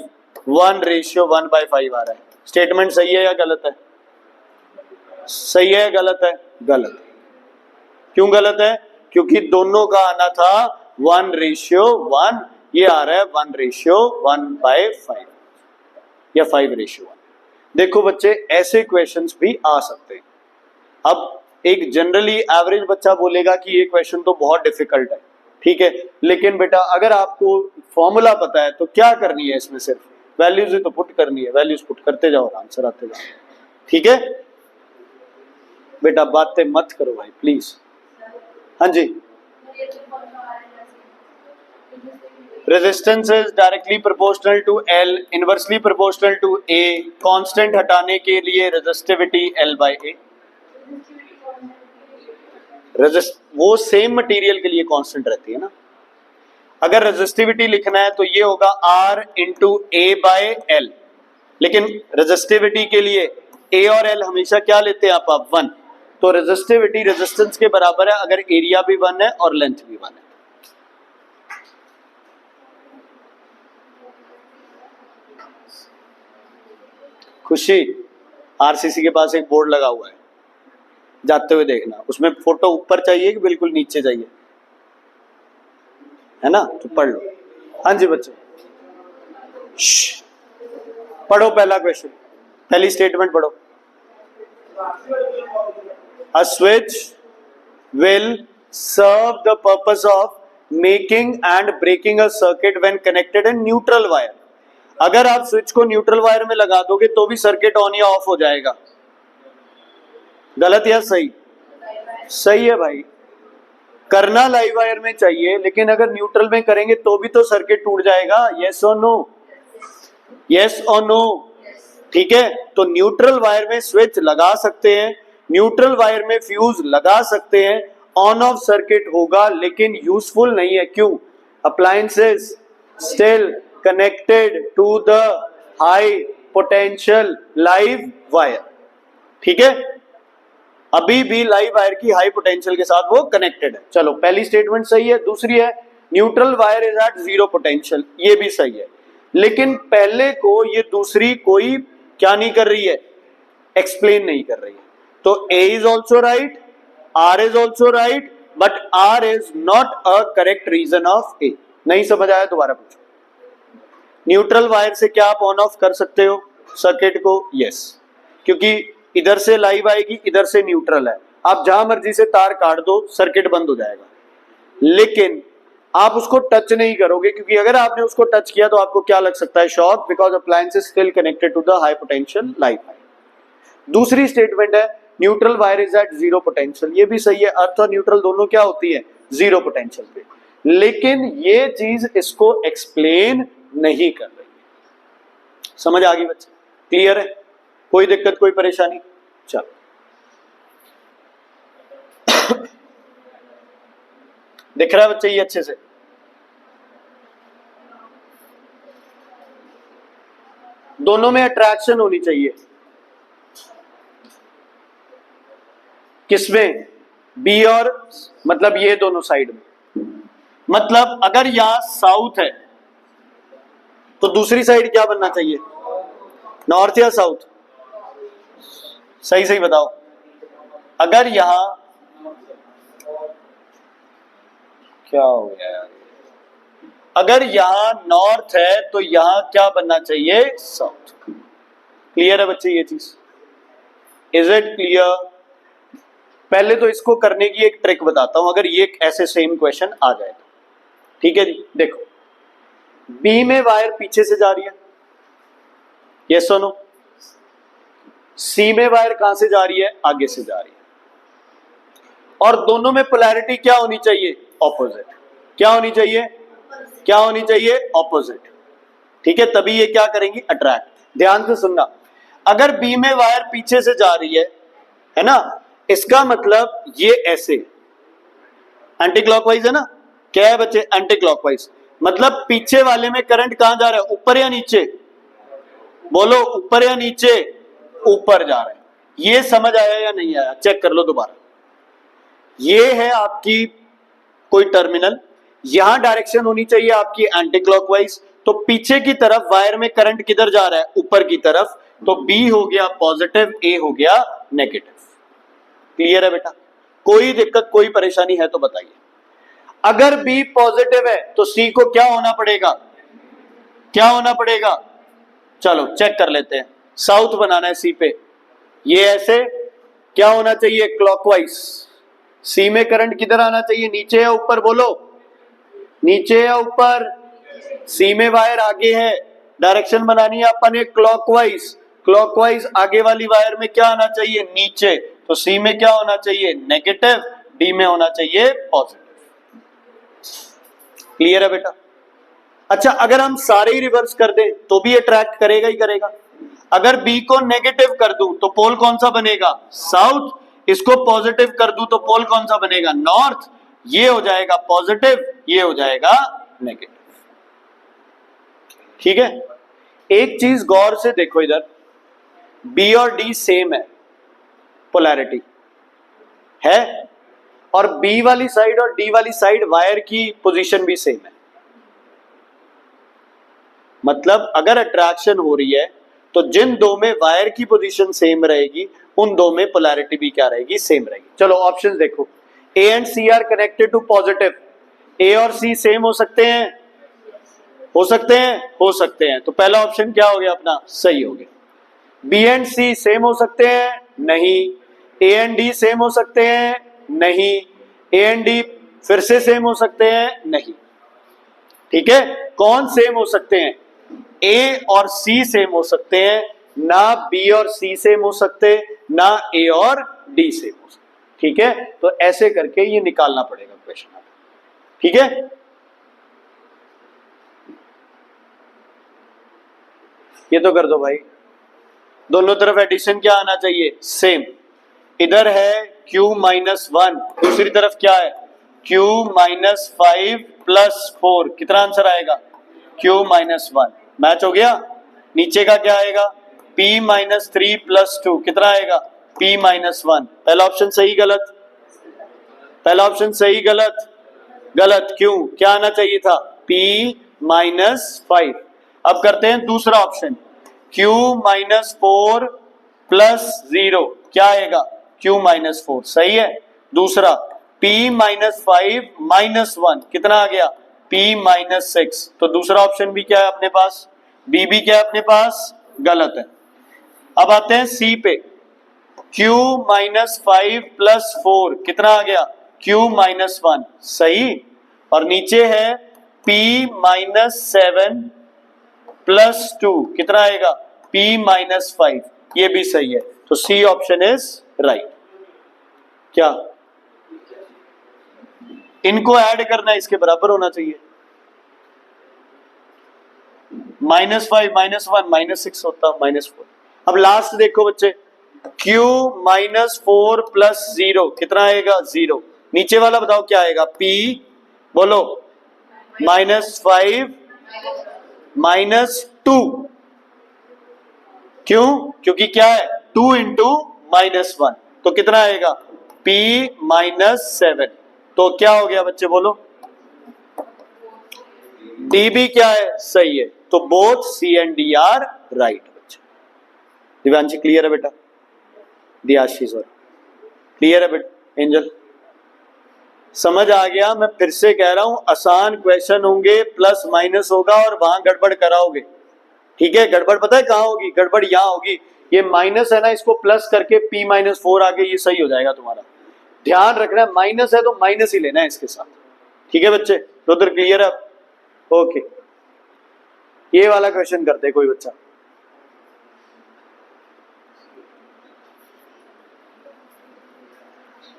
1 ratio 1/5 आ रहा है। स्टेटमेंट सही है या गलत है? सही है गलत है? गलत। क्यों गलत है? क्योंकि दोनों का आना था 1:1, ये आ रहा है 1:1/5 या 5:1। देखो बच्चे ऐसे क्वेश्चंस भी आ सकते हैं। अब एक जनरली एवरेज बच्चा बोलेगा कि ये क्वेश्चन तो बहुत डिफिकल्ट है, ठीक है, लेकिन बेटा अगर आपको फॉर्मूला पता है तो क्या करनी है इसमें? सिर्फ वैल्यूज ही तो पुट करनी है। वैल्यूज पुट करते जाओ, आंसर आते जाओ। ठीक है बेटा, बातें मत करो भाई प्लीज। हाँ जी, resistance is directly proportional to L, inversely proportional to A. Constant हटाने के लिए रेजिस्टिविटी एल बाय ए। वो सेम मटेरियल के लिए कांस्टेंट रहती है ना। अगर रेजिस्टिविटी लिखना है तो ये होगा R into A by L, लेकिन रेजिस्टिविटी के लिए ए और एल हमेशा क्या लेते हैं आप? 1। तो रेजिस्टिविटी रेजिस्टेंस के बराबर है अगर एरिया भी 1 है और लेंथ भी 1 है। खुशी, आरसीसी के पास एक बोर्ड लगा हुआ है, जाते हुए देखना। उसमें फोटो ऊपर चाहिए कि बिल्कुल नीचे चाहिए? है ना, तो पढ़ लो। हाँ जी बच्चे, पढ़ो पहला क्वेश्चन, पहली स्टेटमेंट पढ़ो। A switch will serve the purpose of making and breaking a circuit when connected in neutral wire. अगर आप स्विच को न्यूट्रल वायर में लगा दोगे तो भी सर्किट ऑन या ऑफ हो जाएगा। गलत या सही? सही है भाई। करना लाइव वायर में चाहिए, लेकिन अगर न्यूट्रल में करेंगे तो भी तो सर्किट टूट जाएगा। यस और नो? यस और नो? ठीक है, तो न्यूट्रल वायर में स्विच लगा सकते हैं, न्यूट्रल वायर में फ्यूज लगा सकते हैं, ऑन ऑफ सर्किट होगा, लेकिन यूजफुल नहीं है। क्यों? Appliances still connected to the high potential live wire. ठीक है, अभी भी लाइव वायर की हाई पोटेंशियल के साथ वो कनेक्टेड है। चलो पहली स्टेटमेंट सही है। दूसरी है neutral wire is at 0 potential, ये भी सही है, लेकिन पहले को ये दूसरी कोई क्या नहीं कर रही है? एक्सप्लेन नहीं कर रही है। तो A is also right, R is also right, but R is not a correct reason of A। नहीं समझ आया? दोबारा पूछो। न्यूट्रल वायर से क्या आप ऑन ऑफ कर सकते हो सर्किट को? यस, क्योंकि इधर से लाइव आएगी, इधर से न्यूट्रल है, आप जहां मर्जी से तार काट दो सर्किट बंद हो जाएगा। लेकिन आप उसको टच नहीं करोगे, क्योंकि अगर आपने उसको टच किया तो आपको क्या लग सकता है? Shock, because appliance is still connected to the high potential live wire. दूसरी स्टेटमेंट है neutral wire is at 0 potential, ये भी सही है। अर्थ और न्यूट्रल दोनों क्या होती है? 0 पोटेंशियल पे, लेकिन ये चीज इसको एक्सप्लेन नहीं कर रही है। समझ आ गई बच्चे? क्लियर है? कोई दिक्कत, कोई परेशानी? चलो दिख रहा है बच्चे ये अच्छे से? दोनों में अट्रैक्शन होनी चाहिए। किसमें? बी और मतलब ये दोनों साइड में। मतलब अगर यहां साउथ है तो दूसरी साइड क्या बनना चाहिए? नॉर्थ या साउथ? सही सही बताओ। अगर यहां क्या हो गया यार, अगर यहां नॉर्थ है तो यहां क्या बनना चाहिए? साउथ। क्लियर है बच्चे ये चीज? Is it clear? पहले तो इसको करने की एक ट्रिक बताता हूं, अगर ये ऐसे सेम क्वेश्चन आ जाए तो। ठीक है जी, देखो बी में वायर पीछे से जा रही है, यस और नो? सी में वायर कहां से जा रही है? आगे से जा रही है। और दोनों में पोलैरिटी क्या होनी चाहिए? ऑपोजिट। क्या होनी चाहिए? क्या होनी चाहिए? ऑपोजिट। ठीक है, तभी ये क्या करेंगी? अट्रैक्ट। ध्यान से सुनना, अगर बी में वायर पीछे से जा रही है ना, इसका मतलब ये ऐसे एंटी क्लॉकवाइज है ना। क्या है बच्चे? Anti clockwise. मतलब पीछे वाले में करंट कहां जा रहा है? ऊपर या नीचे? बोलो, ऊपर या नीचे? ऊपर जा रहा है। ये समझ आया या नहीं आया? चेक कर लो दोबारा। ये है आपकी कोई टर्मिनल, यहां डायरेक्शन होनी चाहिए आपकी एंटी क्लॉकवाइज, तो पीछे की तरफ वायर में करंट किधर जा रहा है? ऊपर की तरफ। तो बी हो गया पॉजिटिव, ए हो गया नेगेटिव। क्लियर है बेटा? कोई दिक्कत, कोई परेशानी है तो बताइए। अगर बी पॉजिटिव है तो सी को क्या होना पड़ेगा? क्या होना पड़ेगा? चलो चेक कर लेते हैं। साउथ बनाना है सी पे, ये ऐसे क्या होना चाहिए? क्लॉकवाइज। सी में करंट किधर आना चाहिए? नीचे या ऊपर? बोलो, नीचे या ऊपर? सी में वायर आगे है, डायरेक्शन बनानी है अपन क्लॉकवाइज। क्लॉकवाइज आगे वाली वायर में क्या आना चाहिए? नीचे। तो सी में क्या होना चाहिए? नेगेटिव, डी में होना चाहिए पॉजिटिव। क्लियर है बेटा? अच्छा, अगर हम सारे ही रिवर्स कर दें तो भी अट्रैक्ट करेगा ही करेगा। अगर बी को नेगेटिव कर दूं तो पोल कौन सा बनेगा? साउथ। इसको पॉजिटिव कर दूं तो पोल कौन सा बनेगा? नॉर्थ। ये हो जाएगा पॉजिटिव, ये हो जाएगा नेगेटिव। ठीक है, एक चीज गौर से देखो, इधर बी और डी सेम है, पोलैरिटी है, और बी वाली साइड और डी वाली साइड वायर की पोजीशन भी सेम है। मतलब अगर अट्रैक्शन हो रही है तो जिन दो में वायर की पोजीशन सेम रहेगी उन दो में पोलैरिटी भी क्या रहेगी? सेम रहेगी। चलो ऑप्शंस देखो, A and C are connected to positive. A और सी सेम हो सकते हैं? हो सकते हैं? हो सकते हैं। तो पहला ऑप्शन क्या हो गया अपना? सही हो गया। बी एंड सी सेम हो सकते हैं? नहीं। ए एंड डी सेम हो सकते हैं? नहीं। ए एंड डी फिर से सेम हो सकते हैं? नहीं। ठीक है, कौन सेम हो सकते हैं? ए और सी सेम हो सकते हैं, ना बी और सी सेम हो सकते, ना ए और डी सेम हो सकते। ठीक है, तो ऐसे करके ये निकालना पड़ेगा क्वेश्चन। ठीक है, ये तो कर दो भाई। दोनों तरफ एडिशन क्या आना चाहिए? सेम। इधर है Q माइनस 1, दूसरी तरफ क्या है? Q minus 5 plus 4। कितना आंसर आएगा? Q minus 1। मैच हो गया। नीचे का क्या आएगा? P minus 3 plus 2। कितना आएगा? P minus 1। पहला ऑप्शन सही गलत? पहला ऑप्शन सही गलत? गलत। क्यों? क्या आना चाहिए था? P minus 5। अब करते हैं दूसरा ऑप्शन, Q माइनस 4 प्लस 0। क्या आएगा? Q minus 4। सही है। दूसरा P माइनस 5 माइनस 1। कितना आ गया? P minus 6। तो दूसरा ऑप्शन भी क्या है अपने पास? B भी क्या है अपने पास? गलत है। अब आते हैं C पे, Q माइनस 5 प्लस 4। कितना आ गया? Q minus 1। सही। और नीचे है P माइनस 7 प्लस 2। कितना आएगा? P minus 5। ये भी सही है। तो सी ऑप्शन इज राइट। क्या इनको ऐड करना है? इसके बराबर होना चाहिए। माइनस 5 माइनस 1 माइनस 6 होता, माइनस 4। अब लास्ट देखो बच्चे, Q माइनस 4 प्लस 0। कितना आएगा? 0। नीचे वाला बताओ क्या आएगा? P बोलो, माइनस 5 माइनस 2। क्यों? क्योंकि क्या है? 2 इंटू माइनस 1। तो कितना आएगा? P minus 7। तो क्या हो गया बच्चे? बोलो। D भी क्या है? सही है। तो both C and D are right बच्चे। दिव्यांशी क्लियर है बेटा? दियाशी सॉरी, क्लियर है बेटा? एंजल समझ आ गया? मैं फिर से कह रहा हूं, आसान क्वेश्चन होंगे, प्लस माइनस होगा और वहां गड़बड़ कराओगे, ठीक है? गड़बड़ पता है कहां होगी? गड़बड़ यहां होगी, ये माइनस है ना, इसको प्लस करके P-4 आगे, ये सही हो जाएगा तुम्हारा। ध्यान रखना है, माइनस है तो माइनस ही लेना है इसके साथ, ठीक है बच्चे? तो उधर क्लियर है? ओके, ये वाला क्वेश्चन करते कोई बच्चा।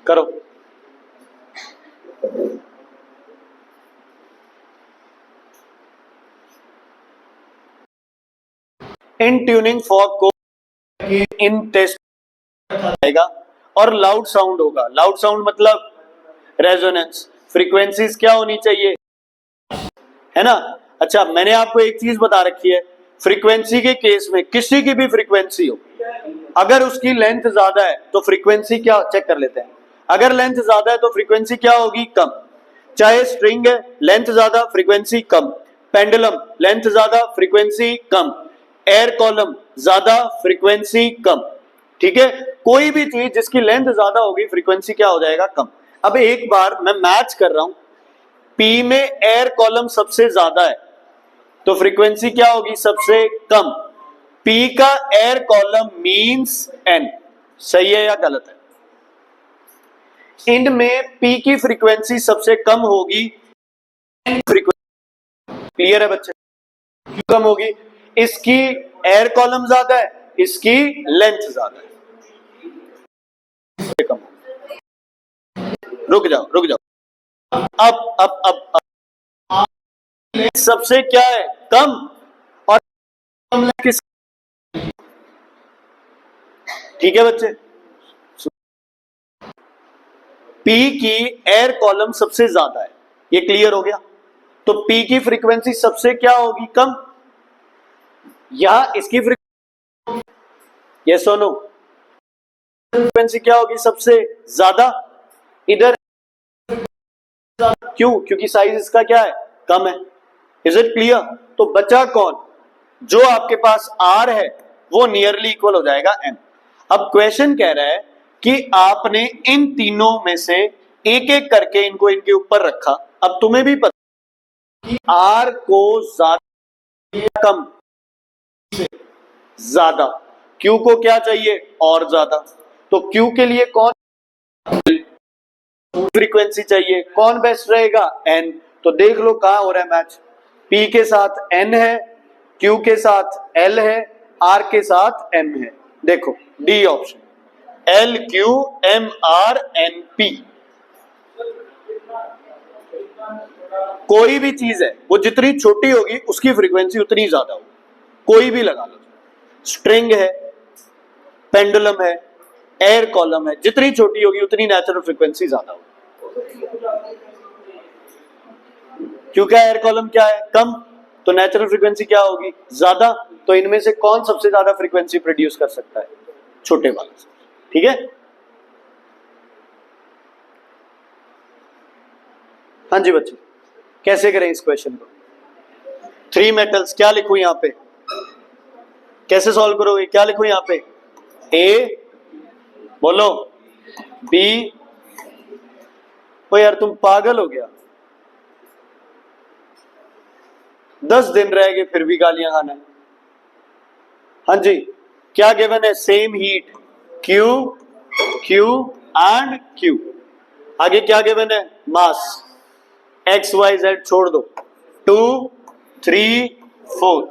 करो। इन ट्यूनिंग फॉर्क को इन टेस्ट आएगा और लाउड साउंड होगा। लाउड साउंड मतलब रेजोनेंस। फ्रीक्वेंसीज क्या होनी चाहिए, है ना? अच्छा, मैंने आपको एक चीज बता रखी है, फ्रीक्वेंसी के केस में किसी की भी फ्रीक्वेंसी हो, अगर उसकी लेंथ ज्यादा है तो फ्रीक्वेंसी क्या, चेक कर लेते हैं। अगर लेंथ ज्यादा है तो फ्रीक्वेंसी क्या होगी? कम। चाहे स्ट्रिंग है, लेंथ ज्यादा, फ्रीक्वेंसी कम। पेंडुलम, लेंथ ज्यादा, फ्रीक्वेंसी कम। एयर कॉलम, ज्यादा, फ्रीक्वेंसी कम। ठीक है, कोई भी चीज जिसकी लेंथ ज्यादा होगी, फ्रीक्वेंसी क्या हो जाएगा? कम। अब एक बार मैं मैच कर रहा हूं, पी में एयर कॉलम सबसे ज्यादा है तो फ्रीक्वेंसी क्या होगी? सबसे कम। पी का एयर कॉलम मींस एन, सही है या गलत है? इनमें पी की फ्रीक्वेंसी सबसे कम होगी, क्लियर है बच्चे? क्यों कम होगी? इसकी एयर कॉलम ज्यादा है, इसकी लेंथ ज्यादा है, कम। रुक जाओ रुक जाओ, अब सबसे क्या है? कम। और कम लेंथ किस, ठीक है बच्चे? पी की एयर कॉलम सबसे ज्यादा है, ये क्लियर हो गया? तो पी की फ्रीक्वेंसी सबसे क्या होगी? कम। या इसकी फ्रीक्वेंसी, ये सुनो, फ्रीक्वेंसी क्या होगी? सबसे ज्यादा। इधर क्यों? क्योंकि साइज इसका क्या है? कम है। Is it clear? तो बचा कौन? जो आपके पास आर है वो नियरली इक्वल हो जाएगा एन। अब क्वेश्चन कह रहा है कि आपने इन तीनों में से एक एक करके इनको इनके ऊपर रखा। अब तुम्हें भी पता कि आर को ज्यादा कम से ज्यादा, क्यू को क्या चाहिए? और ज्यादा। तो क्यू के लिए कौन फ्रीक्वेंसी चाहिए? कौन बेस्ट रहेगा? एन। तो देख लो कहां हो रहा है मैच। पी के साथ एन है, क्यू के साथ एल है, आर के साथ एम है। देखो D option, L Q M R N P. कोई भी चीज है वो जितनी छोटी होगी उसकी फ्रीक्वेंसी उतनी ज्यादा होगी, कोई भी लगा लो। स्ट्रिंग है, पेंडुलम है, एयर कॉलम है, जितनी छोटी होगी उतनी नेचुरल फ्रीक्वेंसी ज्यादा होगी। क्योंकि एयर कॉलम क्या है? कम, तो नेचुरल फ्रीक्वेंसी क्या होगी? ज्यादा। तो इनमें से कौन सबसे ज्यादा फ्रीक्वेंसी प्रोड्यूस कर सकता है? छोटे वाला से, ठीक है? हाँ जी बच्चे, कैसे करें इस क्वेश्चन को? 3 मेटल्स, क्या लिखूं यहां पे? कैसे सॉल्व करोगे? क्या लिखूं यहां पे? ए, बोलो, बी। ओ यार तुम पागल हो गया, 10 दिन रह गए फिर भी गालियां खाना है। हाँ जी, क्या गिवन है? Same heat, Q, Q and Q। आगे क्या गिवन है? मास, X Y Z छोड़ दो, 2 3 4।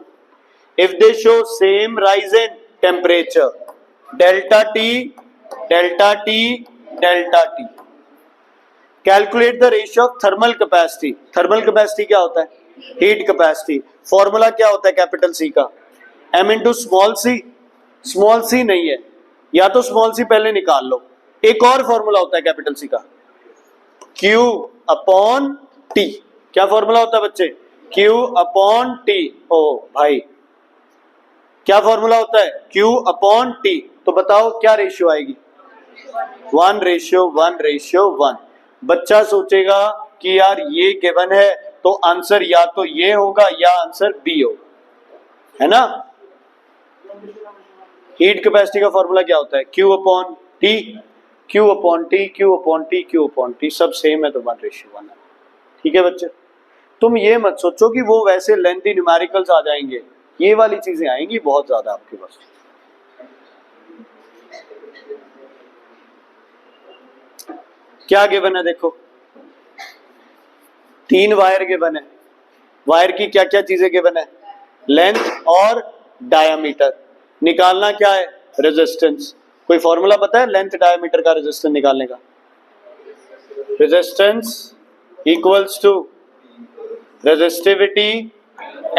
If they show same rise in temperature, delta T delta T delta T. Calculate the ratio of thermal capacity. Thermal capacity क्या होता है? Heat capacity. Formula क्या होता है कैपिटल सी का? m इंटू स्मॉल सी। Small C नहीं है, या तो स्मॉल सी पहले निकाल लो। एक और फॉर्मूला होता है कैपिटल सी का, Q अपॉन T। क्या फॉर्मूला होता है बच्चे? Q upon T। ओ भाई, क्या फॉर्मूला होता है? Q upon T। तो बताओ क्या रेशियो आएगी? 1:1:1। बच्चा सोचेगा कि यार ये गिवन है तो आंसर या तो ये होगा या आंसर बी होगा, है ना? हीट कैपेसिटी का फॉर्मूला क्या होता है? Q upon T, Q upon T, Q upon T, Q upon T, सब सेम है तो 1:1 है। ठीक है बच्चे, तुम ये मत सोचो कि वो वैसे लेंथी न्यूमेरिकल्स आ जाएंगे, ये वाली चीजें आएंगी बहुत ज्यादा आपके पास। क्या गिवन है देखो, 3 वायर गिवन है, वायर की क्या क्या चीजें गिवन है? लेंथ और डायामीटर। निकालना क्या है? रेजिस्टेंस। कोई फॉर्मूला पता है लेंथ डायामीटर का रेजिस्टेंस निकालने का? Resistance equals to resistivity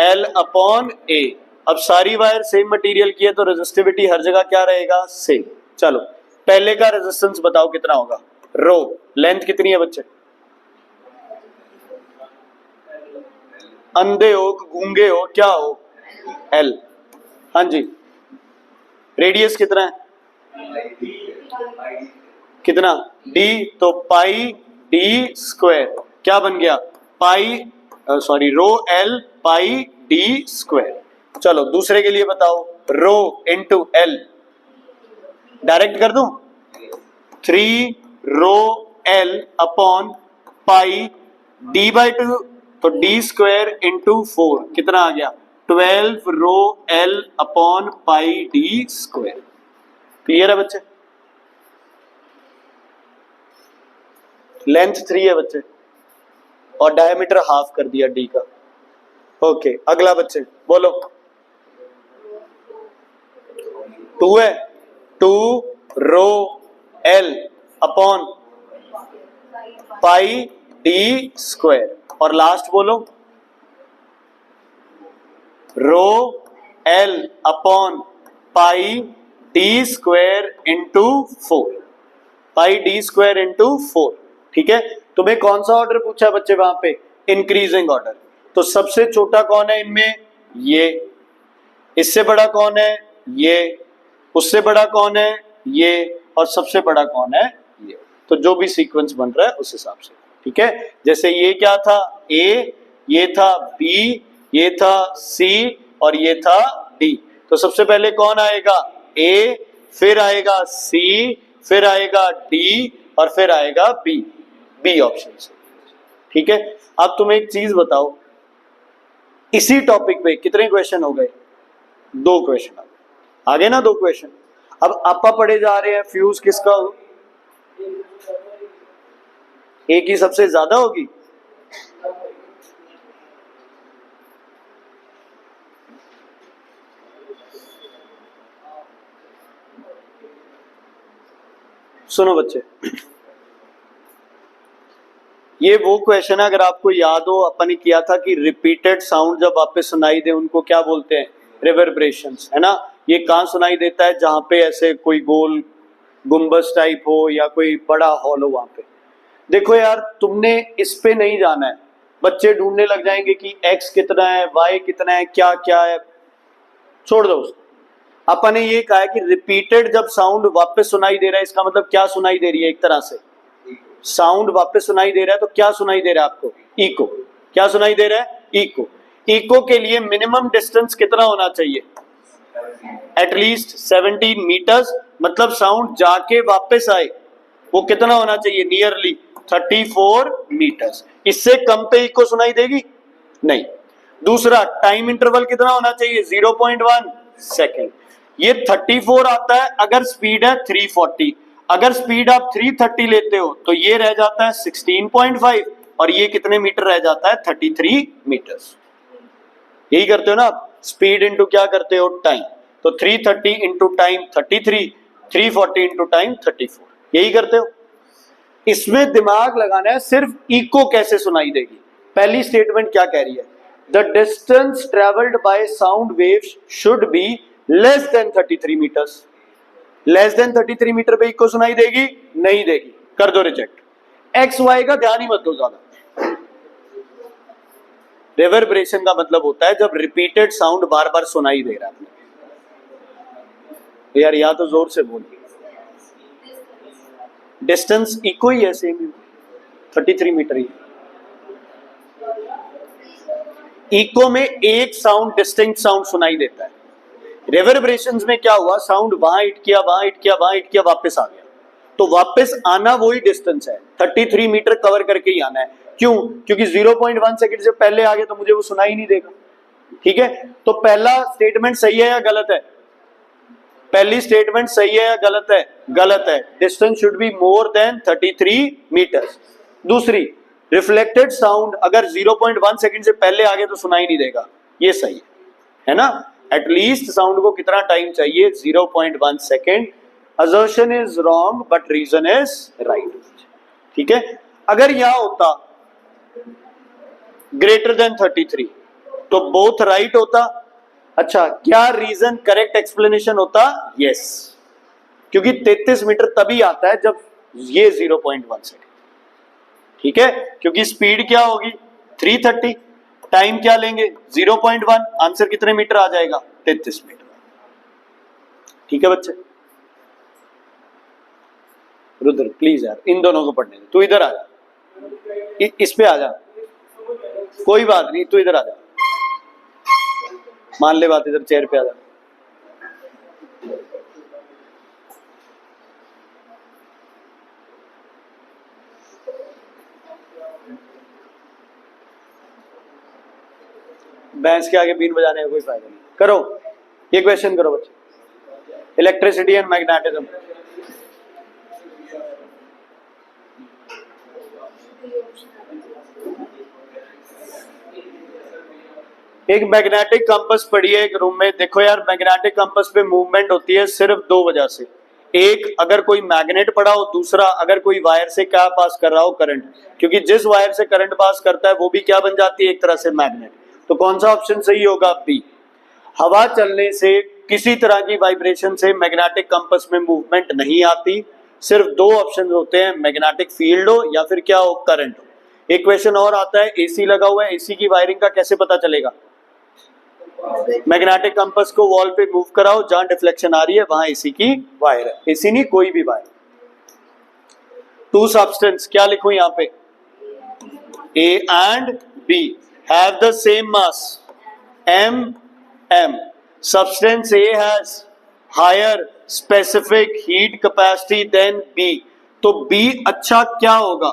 L upon A। अब सारी वायर सेम मटेरियल की है तो रेजिस्टिविटी हर जगह क्या रहेगा? सेम। चलो पहले का रेजिस्टेंस बताओ कितना होगा? रो। लेंथ कितनी है बच्चे? अंधे हो गूंगे हो क्या हो? L। हाँ जी। रेडियस कितना है? कितना? D। तो पाई D स्क्वायर क्या बन गया? पाई सॉरी रो L पाई D स्क्वायर। चलो दूसरे के लिए बताओ, रो इंटू L डायरेक्ट कर दूं? 3 रो L अपॉन पाई D/2, तो D स्क्वायर इंटू 4 कितना आ गया? 12 रो L upon pi D square. Clear है बच्चे? लेंथ 3 है बच्चे और डायमीटर हाफ कर दिया D का। ओके अगला बच्चे बोलो। 2 है, 2 रो L upon pi D square, और लास्ट बोलो रो L upon pi D square into 4, पाई D स्क्वायर इंटू 4। ठीक है, तुम्हें कौन सा ऑर्डर पूछा है बच्चे वहां पे? Increasing order. तो सबसे छोटा कौन है इनमें? ये। इससे बड़ा कौन है? ये। उससे बड़ा कौन है? ये। और सबसे बड़ा कौन है? ये। तो जो भी सीक्वेंस बन रहा है उस हिसाब से। ठीक है, जैसे ये क्या था? ए, ये था बी, ये था सी और ये था डी। तो सबसे पहले कौन आएगा? ए, फिर आएगा सी, फिर आएगा डी और फिर आएगा बी। बी ऑप्शन से। ठीक है, अब तुम एक चीज बताओ, इसी टॉपिक पे कितने क्वेश्चन हो गए? 2 क्वेश्चन आ गए ना, 2 क्वेश्चन। अब आपा पढ़े जा रहे हैं फ्यूज किसका हो? ए की सबसे ज्यादा होगी। सुनो बच्चे, ये वो क्वेश्चन है, अगर आपको याद हो अपन ने किया था कि रिपीटेड साउंड जब आप पे सुनाई दे उनको क्या बोलते हैं? रिवर्बरेशंस, है ना। ये कहाँ सुनाई देता है? जहां पे ऐसे कोई गोल गुंबज टाइप हो या कोई बड़ा हॉल हो वहां पे। देखो यार, तुमने इस पे नहीं जाना है, बच्चे ढूंढने लग जाएंगे कि x कितना है, y कितना है, क्या क्या है, छोड़ दो उसको। अपन ने ये कहा है कि रिपीटेड जब साउंड वापस सुनाई दे रहा है, इसका मतलब क्या सुनाई दे रही है? एक तरह से साउंड वापस सुनाई दे रहा है, तो क्या सुनाई दे रहा है आपको? इको। क्या सुनाई दे रहा है? इको। इको के लिए मिनिमम डिस्टेंस कितना होना चाहिए? At least 17 metres. मतलब साउंड जाके वापस आए वो कितना होना चाहिए? Nearly 34 metres. इससे कम पे इको सुनाई देगी? नहीं। दूसरा, टाइम इंटरवल कितना होना चाहिए? 0.1 सेकेंड। ये 34 आता है अगर स्पीड है 340। अगर स्पीड आप 330 लेते हो तो ये रह जाता है 16.5 और ये कितने मीटर रह जाता है? 33 मीटर्स। यही करते हो ना आप, स्पीड इंटू क्या करते हो? टाइम। तो 330 इंटू टाइम 33, 340 इंटू टाइम 34, यही करते हो। इसमें दिमाग लगाना है सिर्फ इको कैसे सुनाई देगी। पहली स्टेटमेंट क्या कह रही है? The distance travelled by sound waves should be less than 33 metres. Less than 33 metre पे इको सुनाई देगी? नहीं देगी, कर दो रिजेक्ट। एक्स वाई का ध्यान ही मत दो ज्यादा। रिवर्बरेशन का मतलब होता है जब रिपीटेड साउंड बार बार सुनाई दे रहा है। यार या तो जोर से बोल। डिस्टेंस इको ही है, सेम 33 मीटर ही। इको में एक साउंड डिस्टिंक्ट साउंड सुनाई देता है, रेवर्बरेशंस में क्या हुआ, साउंड वहां हिट किया, वहां हिट किया, वहां हिट किया, वापस आ गया, तो वापस आना वही डिस्टेंस है, 33 मीटर कवर करके ही आना है। क्यों? क्योंकि 0.1 सेकंड से पहले आ गया तो मुझे वो सुनाई नहीं देगा। ठीक है, तो पहला स्टेटमेंट सही है या गलत है? पहली स्टेटमेंट सही है या गलत है? गलत है, distance should be more than 33 metres. दूसरी, रिफ्लेक्टेड साउंड अगर 0.1 सेकंड से पहले आ गया तो सुनाई नहीं देगा, ये सही है ना? एटलीस्ट साउंड को कितना टाइम चाहिए? 0.1 second. Assertion is wrong but reason is right. ठीक है, अगर यहां होता ग्रेटर देन 33 तो बोथ राइट होता। अच्छा, क्या रीजन करेक्ट एक्सप्लेनेशन होता? यस, क्योंकि 33 मीटर तभी आता है जब ये 0.1 सेकंड। ठीक है, क्योंकि स्पीड क्या होगी? 330, टाइम क्या लेंगे? 0.1, आंसर कितने मीटर आ जाएगा? 33 मीटर। ठीक है बच्चे, रुद्र प्लीज यार इन दोनों को पढ़ने दे, तू इधर आ जा, इस पे आ जा, कोई बात नहीं, तू इधर आ जा, मान ले बात, इधर चेयर पे आ जा। भैंस के आगे बीन बजाने का कोई फायदा नहीं। करो ये क्वेश्चन करो बच्चे, इलेक्ट्रिसिटी एंड मैग्नेटिज्म। एक मैग्नेटिक कंपास पड़ी है एक रूम में। देखो यार, मैग्नेटिक कंपास पे मूवमेंट होती है सिर्फ दो वजह से, एक अगर कोई मैग्नेट पड़ा हो, दूसरा अगर कोई वायर से क्या पास कर रहा हो, करंट, क्योंकि जिस वायर से करंट पास करता है वो भी क्या बन जाती है? एक तरह से मैग्नेट। तो कौन सा ऑप्शन सही होगा? बी। हवा चलने से किसी तरह की वाइब्रेशन से मैग्नेटिक कंपास में मूवमेंट नहीं आती, सिर्फ दो ऑप्शन होते हैं, मैग्नेटिक फील्ड हो या फिर क्या हो? करंट हो। एक क्वेश्चन और आता है, एसी लगा हुआ है, एसी की वायरिंग का कैसे पता चलेगा? मैग्नेटिक कंपास को वॉल पे मूव कराओ, जहां डिफ्लेक्शन आ रही है वहां एसी की वायर है, एसी नहीं कोई भी वायर। टू सब्सटेंस, क्या लिखूं यहां पे? A and B have the same mass m m। substance A has higher specific heat capacity than B, तो B अच्छा क्या होगा?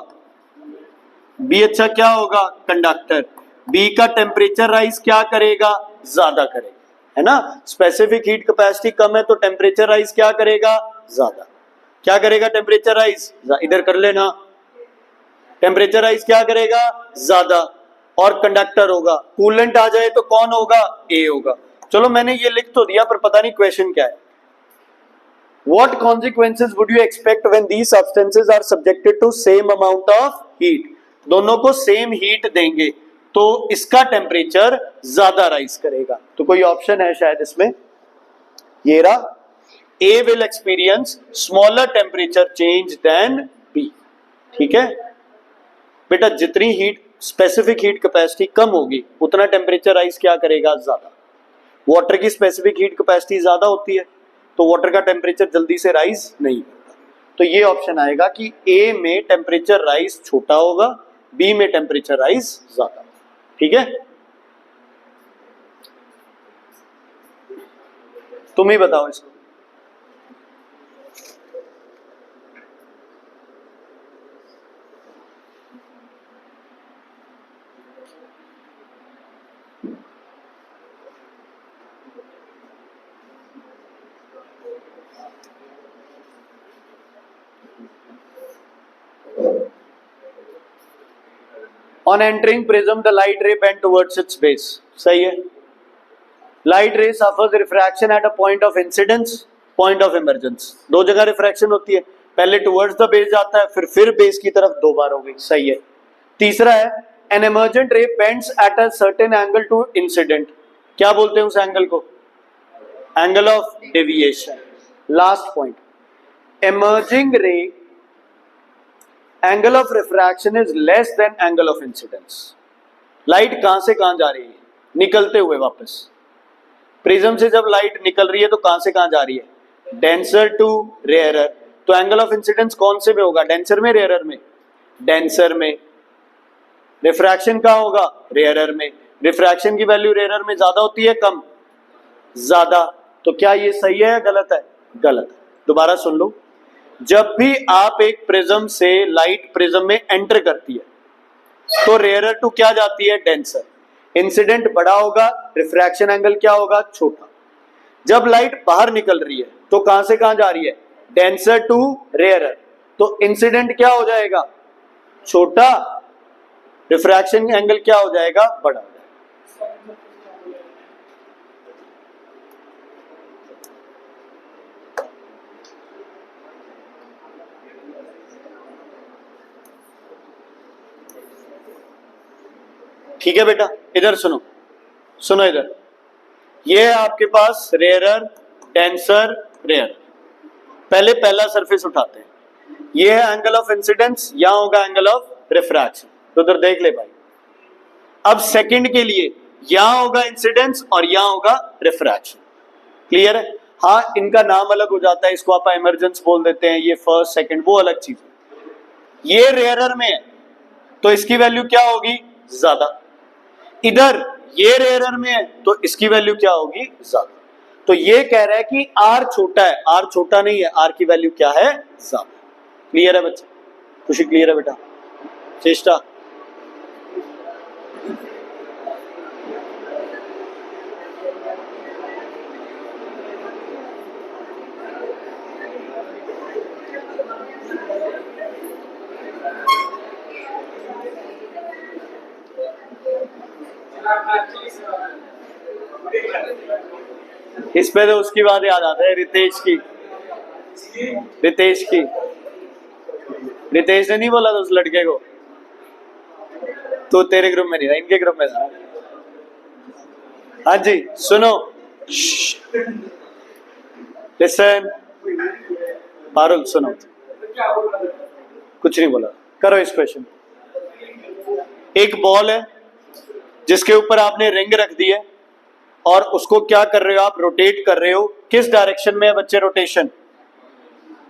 B अच्छा क्या होगा? कंडक्टर। B का टेम्परेचर राइज क्या करेगा? ज्यादा करेगा, है ना? स्पेसिफिक हीट कैपेसिटी कम है तो टेम्परेचर राइज क्या करेगा? ज्यादा। क्या करेगा टेम्परेचर राइज? इधर कर लेना, टेम्परेचर राइज क्या करेगा? ज्यादा। और कंडक्टर होगा। कूलेंट आ जाए तो कौन होगा? ए होगा। चलो मैंने ये लिख तो दिया, पर पता नहीं क्वेश्चन क्या है। What consequences would you expect when these substances are subjected to same amount of heat? दोनों को सेम हीट देंगे तो इसका टेम्परेचर ज्यादा राइज करेगा। तो कोई ऑप्शन है शायद इसमें, ये रहा, A will experience smaller temperature change than B। ठीक है बेटा, जितनी हीट स्पेसिफिक हीट कैपेसिटी कम होगी उतना टेम्परेचर राइज क्या करेगा? ज्यादा। वाटर की स्पेसिफिक हीट कैपेसिटी ज्यादा होती है तो वाटर का टेम्परेचर जल्दी से राइज नहीं करता। तो ये ऑप्शन आएगा कि ए में टेम्परेचर राइज छोटा होगा, बी में टेम्परेचर राइज ज्यादा। ठीक है, तुम ही बताओ इसको। On entering prism, the light ray bent towards its base। सही है। Light ray suffers refraction at a point of incidence, point of emergence। दो जगह रिफ्रैक्शन होती है, पहले towards the base जाता है, फिर base की तरफ दो बार हो गई। सही है। तीसरा है, an emergent ray bends at a certain angle to incident। क्या बोलते हैं उस एंगल को? Angle of deviation. Last point, emerging ray angle of refraction is less than angle of incidence. Light कहां से कहां जा रही है? निकलते हुए वापस। प्रिज्म से जब लाइट निकल रही है तो कहां से कहां जा रही है? Denser to rarer. तो एंगल ऑफ इंसिडेंस कौन से में होगा? डेंसर में, रेयरर में? डेंसर में। रिफ्रैक्शन कहां होगा? रेयरर में। रिफ्रैक्शन की वैल्यू रेयरर में ज्यादा होती है कम? ज्यादा। तो क्या ये सही है या गलत है? गलत है। दोबारा सुन लो, जब भी आप एक प्रिज्म से लाइट प्रिज्म में एंटर करती है तो रेयरर टू क्या जाती है? डेंसर। इंसिडेंट बड़ा होगा, रिफ्रैक्शन एंगल क्या होगा? छोटा। जब लाइट बाहर निकल रही है तो कहां से कहां जा रही है? Denser to rarer. तो इंसिडेंट क्या हो जाएगा? छोटा। रिफ्रैक्शन एंगल क्या हो जाएगा? बड़ा। ठीक है बेटा, इधर सुनो, सुनो इधर। ये है आपके पास रेयरर, डेंसर, रेयर। पहले पहला सरफेस उठाते हैं। ये है एंगल ऑफ इंसिडेंस, यहां होगा एंगल ऑफ रिफ्रैक्शन। तो उधर देख ले भाई। अब सेकंड के लिए यहां होगा इंसिडेंस और यहां होगा रिफ्रैक्शन। क्लियर है? हाँ, इनका नाम अलग हो जाता है, इसको आप इमर्जेंस बोल देते हैं, ये फर्स्ट सेकंड वो अलग चीज है। ये रेयरर में है तो इसकी वैल्यू क्या होगी? ज्यादा। इधर ये रेयरर में है तो इसकी वैल्यू क्या होगी? ज्यादा। तो ये कह रहा है कि आर छोटा है, आर छोटा नहीं है, आर की वैल्यू क्या है? ज्यादा। क्लियर है बच्चे? खुशी क्लियर है बेटा? चेष्टा। इस पे तो उसकी बात याद आता है, रितेश की। रितेश की, रितेश ने नहीं बोला था उस लड़के को? तो तेरे ग्रुप में नहीं था, इनके ग्रुप में था। हाँ जी सुनो, लिसन। पारुल सुनो, कुछ नहीं बोला, करो इस क्वेश्चन। एक बॉल है जिसके ऊपर आपने रिंग रख दी है और उसको क्या कर रहे हो आप? रोटेट कर रहे हो। किस डायरेक्शन में है बच्चे रोटेशन?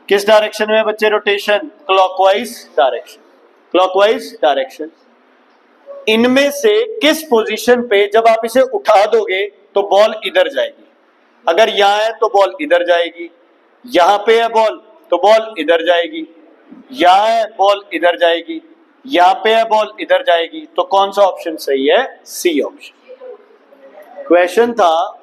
किस डायरेक्शन में है बच्चे rotation? Clockwise direction. Clockwise direction. इनमें से किस पोजीशन पे जब आप इसे उठा दोगे तो बॉल इधर जाएगी? अगर यहां है तो बॉल इधर जाएगी, यहां पे है बॉल तो बॉल इधर जाएगी, यहां है बॉल इधर जाएगी, यहां पे है बॉल इधर जाएगी। तो कौन सा ऑप्शन सही है? C option. क्वेश्चन था,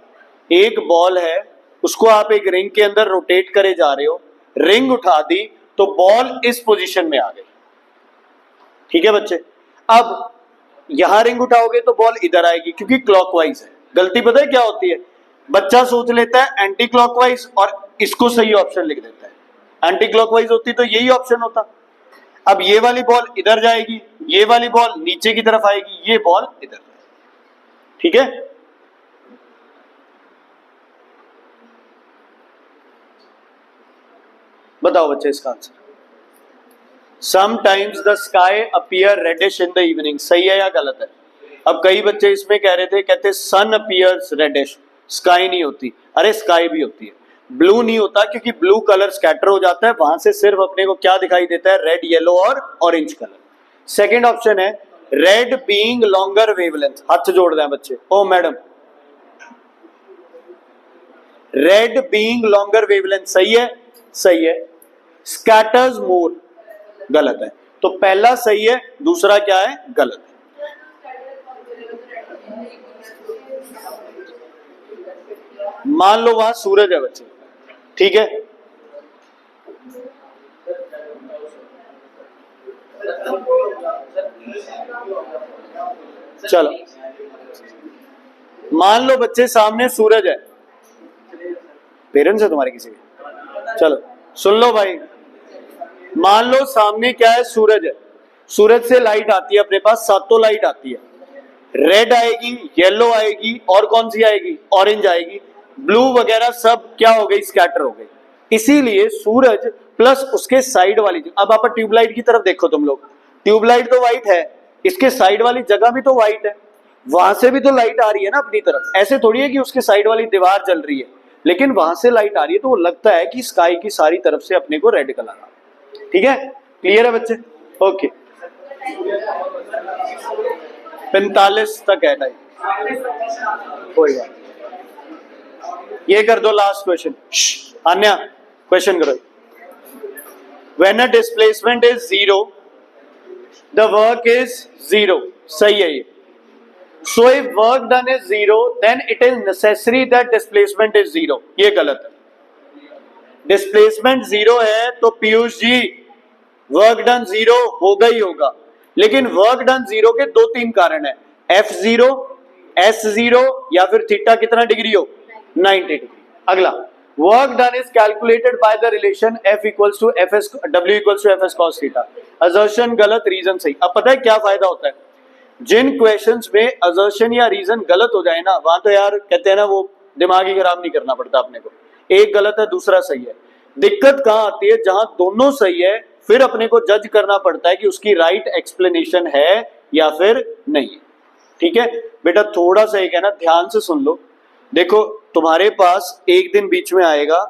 एक बॉल है, उसको आप एक रिंग के अंदर रोटेट करे जा रहे हो, रिंग उठा दी तो बॉल इस पोजीशन में आ गई। ठीक है बच्चे? अब यहां रिंग उठाओगे तो बॉल इधर आएगी क्योंकि क्लॉकवाइज है। गलती पता है क्या होती है? बच्चा सोच लेता है एंटी क्लॉकवाइज और इसको सही ऑप्शन लिख देता है। एंटी क्लॉकवाइज होती तो यही ऑप्शन होता। अब ये वाली बॉल इधर जाएगी, ये वाली बॉल नीचे की तरफ आएगी, ये बॉल इधर। ठीक है? बताओ बच्चे इसका answer. Sometimes the sky appear reddish in the evening, सही है या गलत है? अब कई बच्चे इसमें कह रहे थे, कहते सन appears reddish, स्काई नहीं होती। अरे स्काई भी होती है, ब्लू नहीं होता क्योंकि ब्लू कलर स्कैटर हो जाता है, वहां से सिर्फ अपने को क्या दिखाई देता है? रेड, येलो और ऑरेंज कलर। सेकेंड ऑप्शन है रेड बीइंग लॉन्गर वेवलेंथ। हाथ जोड़ दें बच्चे। Oh madam, red being longer wavelength सही है? सही है। स्कैटर्स मोर गलत है। तो पहला सही है, दूसरा क्या है? गलत है। मान लो वहां सूरज है बच्चे, ठीक है? चलो मान लो बच्चे सामने सूरज है। पेरेंट्स है तुम्हारे किसी के? चलो सुन लो भाई, मान लो सामने क्या है? सूरज है। सूरज से लाइट आती है अपने पास, सातों लाइट आती है। रेड आएगी, येलो आएगी और कौन सी आएगी? ऑरेंज आएगी। ब्लू वगैरह सब क्या हो गई? स्कैटर हो गई। इसीलिए सूरज प्लस उसके साइड वाली, अब आप ट्यूबलाइट की तरफ देखो तुम लोग, ट्यूबलाइट तो व्हाइट है, इसके साइड वाली जगह भी तो व्हाइट है, वहां से भी तो लाइट आ रही है ना अपनी तरफ। ऐसे थोड़ी है कि उसके साइड वाली दीवार जल रही है, लेकिन वहां से लाइट आ रही है तो वो लगता है कि स्काई की सारी तरफ से अपने को रेड कलर आ रहा है। ठीक है? क्लियर है बच्चे? ओके, 45 तक है टाइम, कोई बात। ये कर दो लास्ट क्वेश्चन। अन्या क्वेश्चन करो। When a displacement is zero the work is zero, सही है ये। So if work done is zero then it is necessary that displacement is zero, ये गलत है। डिस्प्लेसमेंट जीरो है तो Piyush ji work done zero होगा ही होगा, लेकिन वर्क डन जीरो के दो तीन कारण है, F0, S0 या फिर थीटा कितना डिग्री हो, 90 डिग्री। अगला, work done is calculated by the relation F equals to Fs, W equals to Fs cos theta. Assertion गलत, रीजन सही। अब पता है क्या फायदा होता है, जिन क्वेश्चंस में असर्शन या रीजन गलत हो जाए ना, वहां तो यार कहते हैं ना वो दिमाग ही खराब नहीं करना पड़ता अपने को, एक गलत है दूसरा सही है। दिक्कत कहां आती है, जहां दोनों सही है फिर अपने को जज करना पड़ता है कि उसकी राइट एक्सप्लेनेशन है या फिर नहीं। ठीक है बेटा, थोड़ा सा एक है ना ध्यान से सुन लो। देखो तुम्हारे पास एक दिन बीच में आएगा